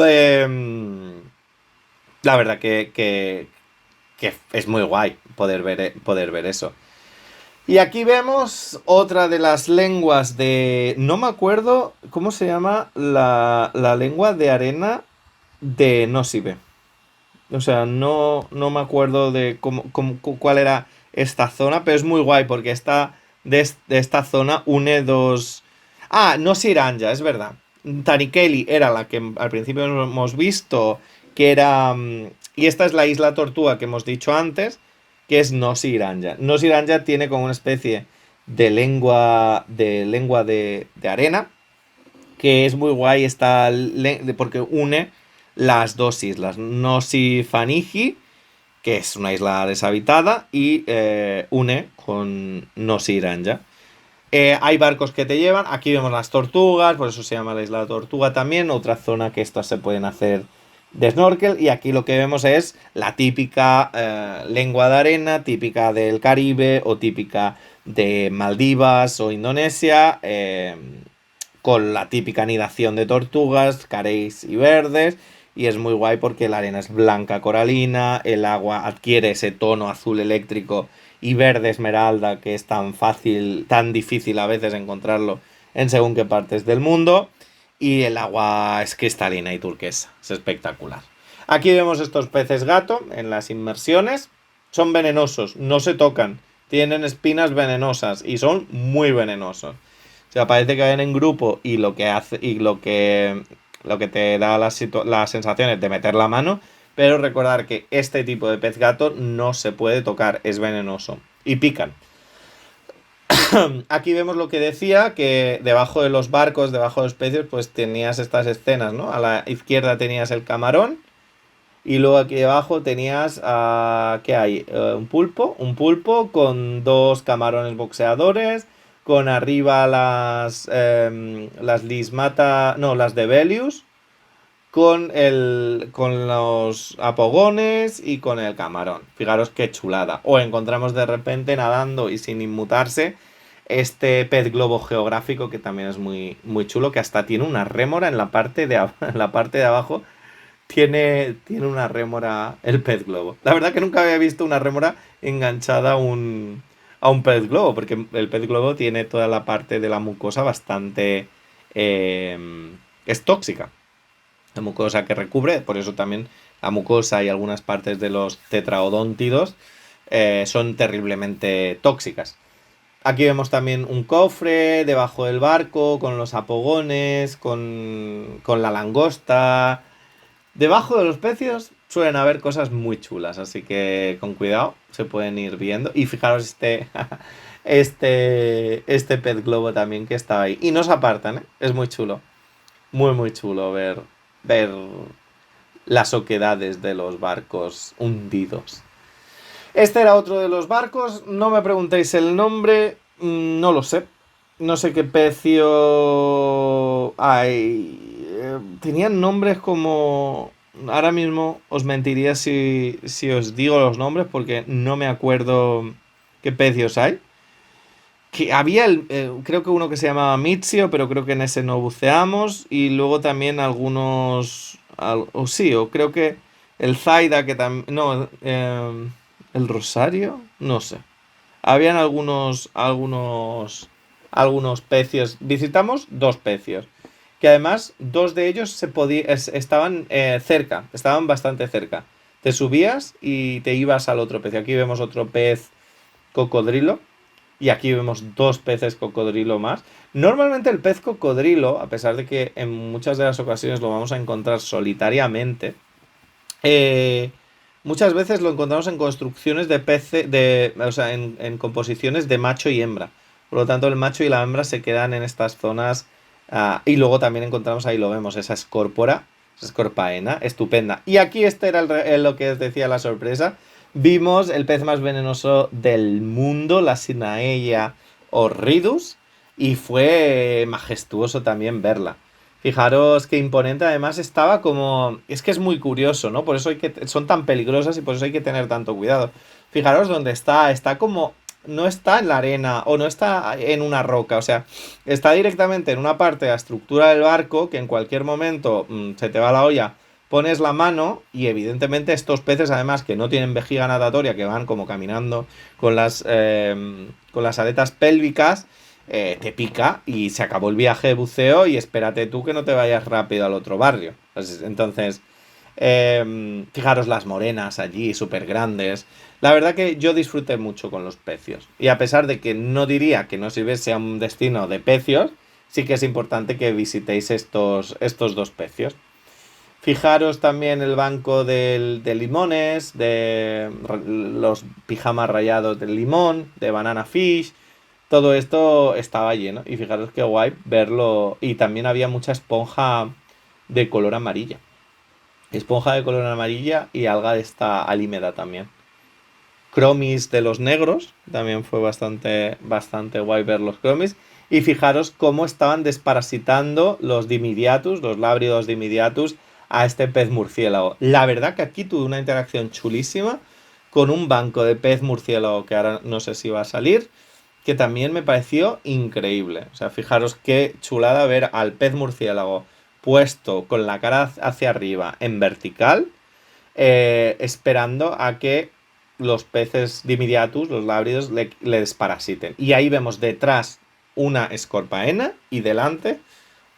eh, la verdad que es muy guay poder ver eso. Y aquí vemos otra de las lenguas de... No me acuerdo cómo se llama la lengua de arena de Nosibe. O sea, no me acuerdo de cuál era esta zona, pero es muy guay porque de esta zona une dos... Ah, Nosiranja, es verdad. Tanikeli era la que al principio hemos visto, que era... Y esta es la isla Tortuga que hemos dicho antes, que es Nosiranja. Nosiranja tiene como una especie de arena, que es muy guay porque une las dos islas. Nosy Fanigi, que es una isla deshabitada, y une con Nosiranja. Hay barcos que te llevan, aquí vemos las tortugas, por eso se llama la isla de Tortuga también, otra zona que estas se pueden hacer de snorkel, y aquí lo que vemos es la típica lengua de arena, típica del Caribe o típica de Maldivas o Indonesia, con la típica anidación de tortugas, careys y verdes, y es muy guay porque la arena es blanca coralina, el agua adquiere ese tono azul eléctrico y verde esmeralda que es tan fácil, tan difícil a veces encontrarlo en según qué partes del mundo, y el agua es cristalina y turquesa, es espectacular. Aquí vemos estos peces gato en las inmersiones, son venenosos, no se tocan, tienen espinas venenosas y son muy venenosos. O sea, parece que vayan en grupo y lo que hace y lo que te da la sensación es de meter la mano, pero recordar que este tipo de pez gato no se puede tocar, es venenoso y pican. Aquí vemos lo que decía, que debajo de los barcos, debajo de los pecios, pues tenías estas escenas, ¿no? A la izquierda tenías el camarón y luego aquí debajo tenías, ¿qué hay? Un pulpo con dos camarones boxeadores, con arriba las lismata, no, las de Belius, con los apogones y con el camarón. Fijaros qué chulada. O encontramos de repente nadando y sin inmutarse este pez globo geográfico que también es muy, muy chulo, que hasta tiene una rémora en la parte en la parte de abajo. Tiene una rémora el pez globo. La verdad que nunca había visto una rémora enganchada a un pez globo, porque el pez globo tiene toda la parte de la mucosa bastante... es tóxica. La mucosa que recubre, por eso también la mucosa y algunas partes de los tetraodóntidos son terriblemente tóxicas. Aquí vemos también un cofre debajo del barco con los apogones, con la langosta. Debajo de los pecios suelen haber cosas muy chulas, así que con cuidado se pueden ir viendo. Y fijaros este pez globo también que está ahí. Y no se apartan, ¿eh? Es muy chulo. Muy, muy chulo ver las oquedades de los barcos hundidos. Este era otro de los barcos. No me preguntéis el nombre. No lo sé. No sé qué pecio hay. Tenían nombres como... Ahora mismo os mentiría si os digo los nombres porque no me acuerdo qué pecios hay. Que había creo que uno que se llamaba Mizio, pero creo que en ese no buceamos. Y luego también algunos. O sí, o creo que el Zaida, que también. No, el Rosario, no sé. Habían algunos pecios. Visitamos dos pecios. Que además, dos de ellos estaban cerca, estaban bastante cerca. Te subías y te ibas al otro pecio. Aquí vemos otro pez cocodrilo. Y aquí vemos dos peces cocodrilo más. Normalmente el pez cocodrilo, a pesar de que en muchas de las ocasiones lo vamos a encontrar solitariamente, eh, muchas veces lo encontramos en construcciones de peces, o sea, en composiciones de macho y hembra. Por lo tanto, el macho y la hembra se quedan en estas zonas. Y luego también encontramos, ahí lo vemos, esa escórpora, esa escorpaena, estupenda. Y aquí este era lo que os decía la sorpresa. Vimos el pez más venenoso del mundo, la Sinaeia horridus, y fue majestuoso también verla. Fijaros qué imponente, además estaba como. Es que es muy curioso, ¿no? Por eso son tan peligrosas y por eso hay que tener tanto cuidado. Fijaros dónde está como. No está en la arena o no está en una roca, o sea, está directamente en una parte de la estructura del barco que en cualquier momento se te va la olla, pones la mano y evidentemente estos peces además que no tienen vejiga natatoria, que van como caminando con las aletas pélvicas, te pica y se acabó el viaje de buceo y espérate tú que no te vayas rápido al otro barrio. Entonces, fijaros las morenas allí, súper grandes. La verdad que yo disfruté mucho con los pecios. Y a pesar de que no diría que no sirviese a un destino de pecios, sí que es importante que visitéis estos dos pecios. Fijaros también el banco de limones, de los pijamas rayados del limón, de banana fish. Todo esto estaba lleno. Y fijaros qué guay verlo. Y también había mucha esponja de color amarilla. Esponja de color amarilla y alga de esta alímeda también. Cromis de los negros. También fue bastante guay ver los cromis. Y fijaros cómo estaban desparasitando los dimidiatus, los lábridos dimidiatus, a este pez murciélago. La verdad que aquí tuve una interacción chulísima con un banco de pez murciélago que ahora no sé si va a salir, que también me pareció increíble. O sea, fijaros qué chulada ver al pez murciélago puesto con la cara hacia arriba en vertical, esperando a que los peces dimidiatus, los lábridos, le desparasiten. Y ahí vemos detrás una escorpaena y delante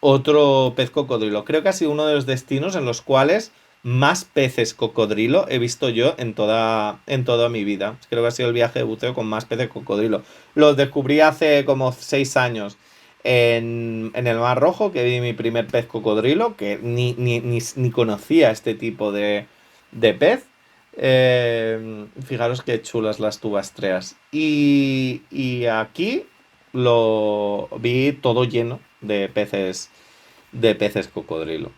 otro pez cocodrilo. Creo que ha sido uno de los destinos en los cuales más peces cocodrilo he visto yo en toda mi vida. Creo que ha sido el viaje de buceo con más peces cocodrilo. Los descubrí hace como 6 años en el Mar Rojo, que vi mi primer pez cocodrilo, que ni conocía este tipo de pez. Fijaros qué chulas las tubastreas. Y aquí lo vi todo lleno de peces cocodrilo.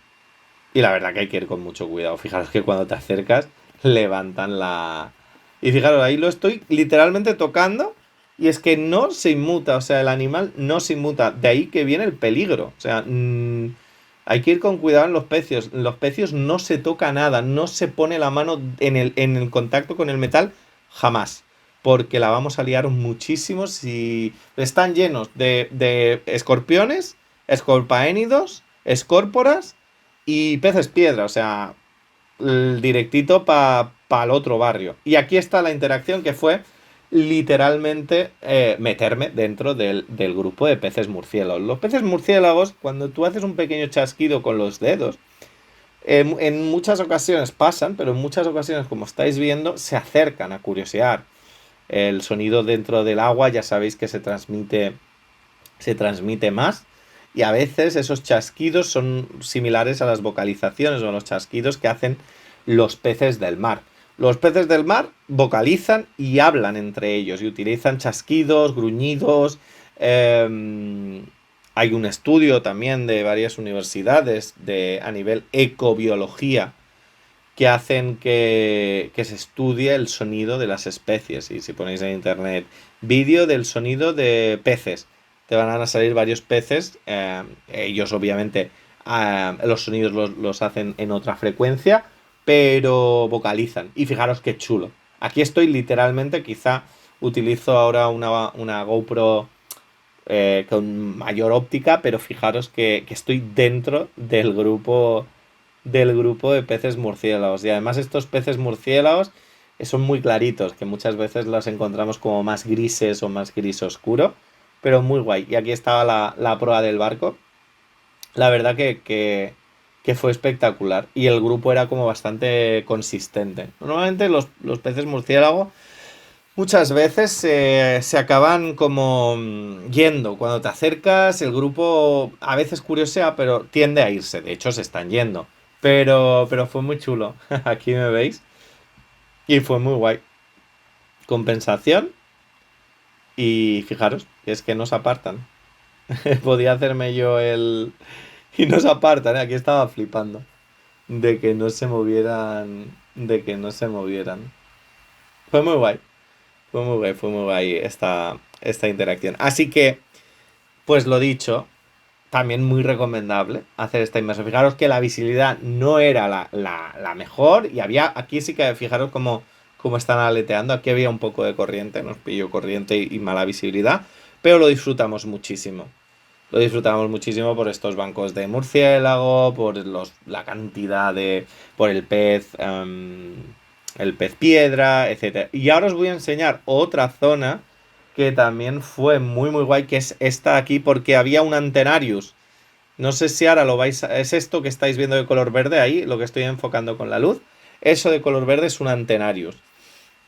Y la verdad que hay que ir con mucho cuidado. Fijaros que cuando te acercas, levantan la. Y fijaros, ahí lo estoy literalmente tocando. Y es que no se inmuta, o sea, el animal no se inmuta. De ahí que viene el peligro. O sea, hay que ir con cuidado en los pecios. En los pecios no se toca nada, no se pone la mano en el contacto con el metal, jamás. Porque la vamos a liar muchísimo si están llenos de escorpiones, escorpaénidos, escórporas y peces piedra. O sea, directito para el otro barrio. Y aquí está la interacción que fue literalmente meterme dentro del grupo de peces murciélagos. Los peces murciélagos, cuando tú haces un pequeño chasquido con los dedos, en muchas ocasiones pasan, pero en muchas ocasiones, como estáis viendo, se acercan a curiosear. El sonido dentro del agua ya sabéis que se transmite más. Y a veces esos chasquidos son similares a las vocalizaciones o a los chasquidos que hacen los peces del mar. Los peces del mar vocalizan y hablan entre ellos y utilizan chasquidos, gruñidos. Hay un estudio también de varias universidades a nivel ecobiología que hacen que se estudie el sonido de las especies. Y si ponéis en internet vídeo del sonido de peces, te van a salir varios peces. Ellos obviamente los sonidos los hacen en otra frecuencia, pero vocalizan. Y fijaros qué chulo. Aquí estoy literalmente, quizá utilizo ahora una GoPro con mayor óptica, pero fijaros que estoy dentro del grupo de peces murciélagos. Y además estos peces murciélagos son muy claritos, que muchas veces los encontramos como más grises o más gris oscuro, pero muy guay. Y aquí estaba la proa del barco. La verdad que fue espectacular. Y el grupo era como bastante consistente. Normalmente los peces murciélago muchas veces se acaban como yendo. Cuando te acercas, el grupo a veces curiosea, pero tiende a irse. De hecho, se están yendo. Pero fue muy chulo. Aquí me veis. Y fue muy guay. Compensación. Y fijaros, es que nos apartan. Podía hacerme yo el... Y nos apartan, ¿eh? Aquí estaba flipando. De que no se movieran. De que no se movieran. Fue muy guay. Fue muy guay esta interacción. Así que, pues lo dicho, también muy recomendable hacer esta inmersión. Fijaros que la visibilidad no era la mejor y había, aquí sí que fijaros cómo están aleteando, aquí había un poco de corriente, nos pilló corriente y mala visibilidad, pero lo disfrutamos muchísimo. Lo disfrutamos muchísimo por estos bancos de murciélago, por la cantidad de... por el pez piedra, etcétera. Y ahora os voy a enseñar otra zona que también fue muy muy guay, que es esta aquí, porque había un Antenarius. No sé si ahora lo vais a... Es esto que estáis viendo de color verde ahí, lo que estoy enfocando con la luz. Eso de color verde es un Antenarius.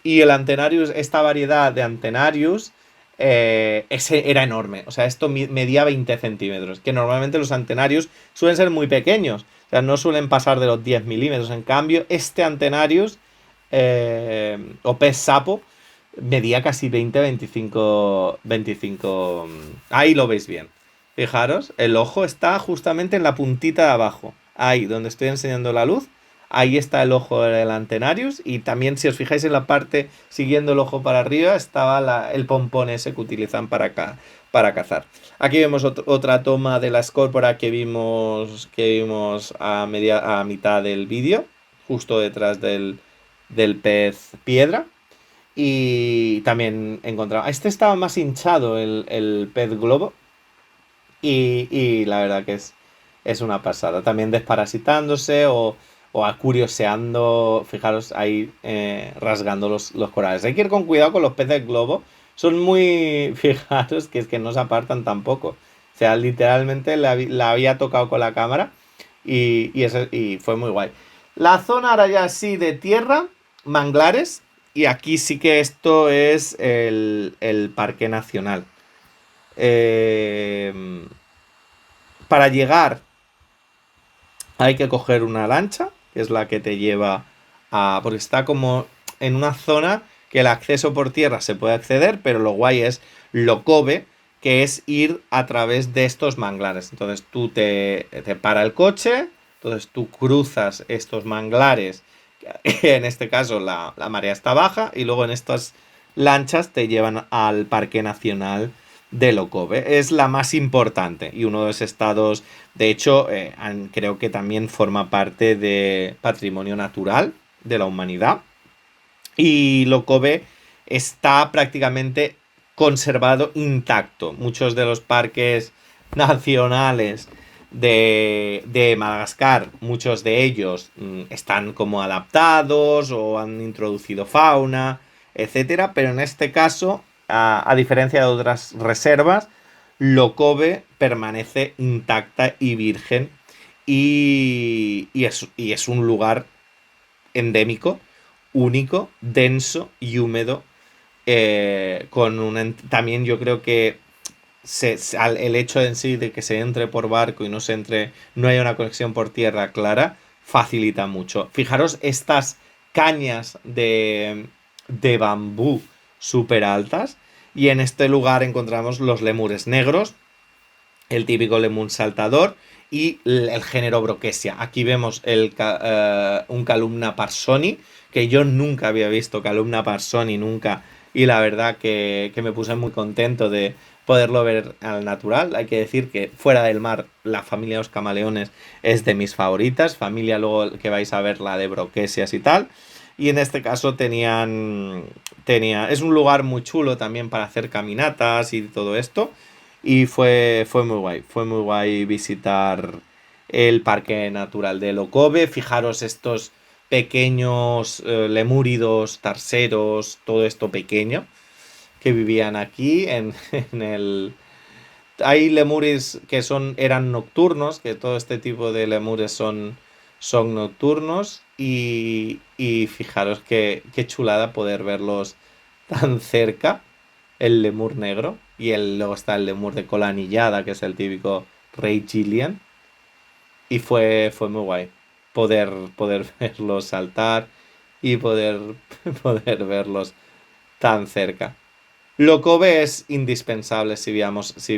Y el Antenarius, esta variedad de Antenarius, ese era enorme. O sea, esto medía 20 centímetros. Que normalmente los Antenarius suelen ser muy pequeños. O sea, no suelen pasar de los 10 milímetros. En cambio, este Antenarius, o pez sapo, medía casi 20, 25. Ahí lo veis bien. Fijaros, el ojo está justamente en la puntita de abajo. Ahí, donde estoy enseñando la luz. Ahí está el ojo del Antenarius. Y también, si os fijáis en la parte siguiendo el ojo para arriba, estaba el pompón ese que utilizan para cazar. Aquí vemos otra toma de la escórpora que vimos a mitad del vídeo, justo detrás del pez piedra. Y también encontraba. Este estaba más hinchado, el pez globo. Y la verdad que es una pasada. También desparasitándose o curioseando. Fijaros ahí rasgando los corales. Hay que ir con cuidado con los peces globo. Son muy. Fijaros que es que no se apartan tampoco. O sea, literalmente la había tocado con la cámara. Y fue muy guay. La zona ahora ya así de tierra, manglares. Y aquí sí que esto es el Parque Nacional. Eh, para llegar hay que coger una lancha, que es la que te lleva a... Porque está como en una zona que el acceso por tierra se puede acceder, pero lo guay es lo Kobe, que es ir a través de estos manglares. Entonces tú te para el coche, entonces tú cruzas estos manglares, en este caso la marea está baja, y luego en estas lanchas te llevan al Parque Nacional de Lokobe. Es la más importante y uno de los estados, de hecho, creo que también forma parte de patrimonio natural de la humanidad. Y Lokobe está prácticamente conservado intacto. Muchos de los parques nacionales de Madagascar, muchos de ellos están como adaptados o han introducido fauna, etcétera, pero en este caso, a diferencia de otras reservas, Lokobe permanece intacta y virgen y es un lugar endémico, único, denso y húmedo, también yo creo que el hecho en sí de que se entre por barco y no haya una conexión por tierra clara, facilita mucho. Fijaros estas cañas de bambú súper altas, y en este lugar encontramos los lemures negros, el típico lemur saltador y el género Brookesia. Aquí vemos un Calumna parsoni, que yo nunca había visto Calumna parsoni, nunca, y la verdad que me puse muy contento de poderlo ver al natural. Hay que decir que fuera del mar la familia de los camaleones es de mis favoritas, familia luego que vais a ver la de Broockesias y tal. Y en este caso es un lugar muy chulo también para hacer caminatas y todo esto. Y fue muy guay visitar el Parque Natural de Lokobe. Fijaros estos pequeños lemúridos, tarseros, todo esto pequeño que vivían aquí en el... Hay lemures que eran nocturnos, que todo este tipo de lemures son nocturnos y fijaros qué chulada poder verlos tan cerca, el lemur negro luego está el lemur de cola anillada, que es el típico rey Gillian, y fue muy guay poder verlos saltar y poder verlos tan cerca. Lo Kobe es indispensable si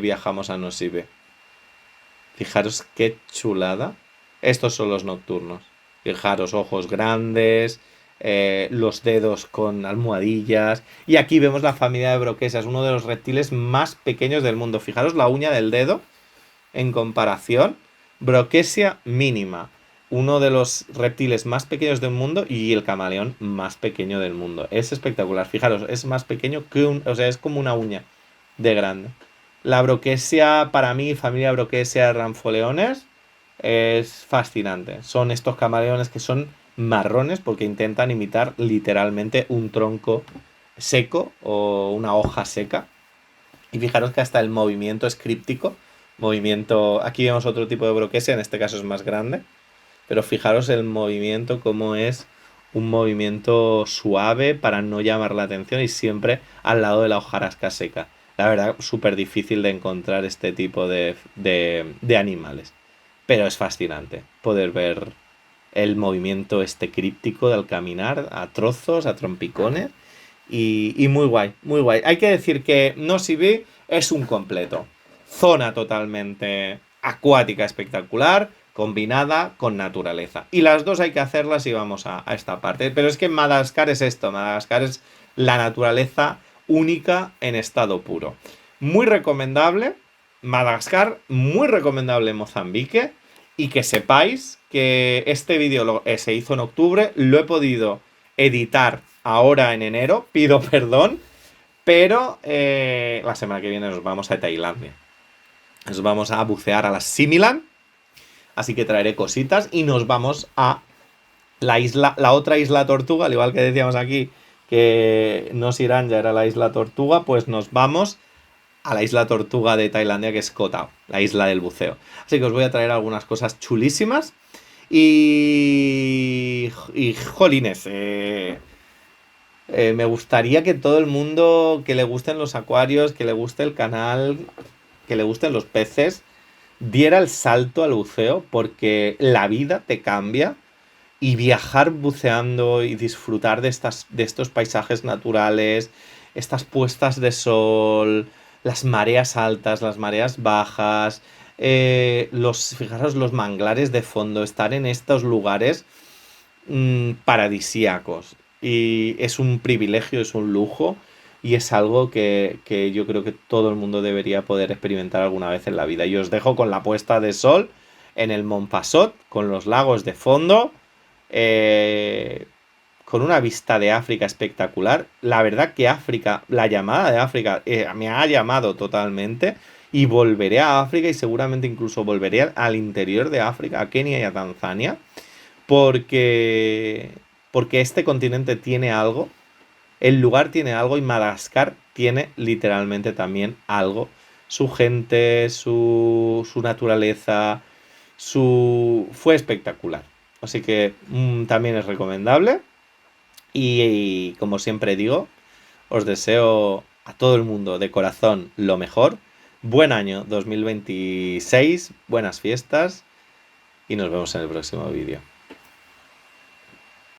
viajamos a Nosibe. Fijaros qué chulada. Estos son los nocturnos. Fijaros, ojos grandes, los dedos con almohadillas. Y aquí vemos la familia de Brookesia, es uno de los reptiles más pequeños del mundo. Fijaros la uña del dedo en comparación. Brookesia mínima, uno de los reptiles más pequeños del mundo y el camaleón más pequeño del mundo. Es espectacular. Fijaros, es más pequeño o sea, es como una uña de grande. La Brookesia, para mí, familia Brookesia Ramfoleones, es fascinante. Son estos camaleones que son marrones porque intentan imitar literalmente un tronco seco o una hoja seca. Y fijaros que hasta el movimiento es críptico. Aquí vemos otro tipo de Brookesia, en este caso es más grande. Pero fijaros el movimiento, cómo es un movimiento suave para no llamar la atención y siempre al lado de la hojarasca seca. La verdad, súper difícil de encontrar este tipo de animales. Pero es fascinante poder ver el movimiento este críptico del caminar a trozos, a trompicones. Y muy guay, muy guay. Hay que decir que Nosy es un completo. Zona totalmente acuática espectacular, combinada con naturaleza. Y las dos hay que hacerlas si vamos a esta parte. Pero es que Madagascar es esto. Madagascar es la naturaleza única en estado puro. Muy recomendable Madagascar, muy recomendable Mozambique. Y que sepáis que este vídeo se hizo en octubre. Lo he podido editar ahora en enero. Pido perdón. Pero la semana que viene nos vamos a Tailandia. Nos vamos a bucear a las Similan. Así que traeré cositas y nos vamos a la otra isla Tortuga, al igual que decíamos aquí que Nosiranja era la isla Tortuga, pues nos vamos a la isla Tortuga de Tailandia, que es Koh Tao, la isla del buceo. Así que os voy a traer algunas cosas chulísimas y jolines, me gustaría que todo el mundo que le gusten los acuarios, que le guste el canal, que le gusten los peces, diera el salto al buceo porque la vida te cambia y viajar buceando y disfrutar de estos paisajes naturales, estas puestas de sol, las mareas altas, las mareas bajas, fijaros los manglares de fondo, estar en estos lugares paradisíacos. Y es un privilegio, es un lujo y es algo que yo creo que todo el mundo debería poder experimentar alguna vez en la vida. Y os dejo con la puesta de sol en el Montpassot, con los lagos de fondo, eh, con una vista de África espectacular. La verdad que África, la llamada de África, me ha llamado totalmente. Y volveré a África y seguramente incluso volveré al interior de África, a Kenia y a Tanzania, porque, porque este continente tiene algo, el lugar tiene algo y Madagascar tiene literalmente también algo. Su gente, su naturaleza, fue espectacular. Así que también es recomendable. Y como siempre digo, os deseo a todo el mundo de corazón lo mejor. Buen año 2026, buenas fiestas y nos vemos en el próximo vídeo.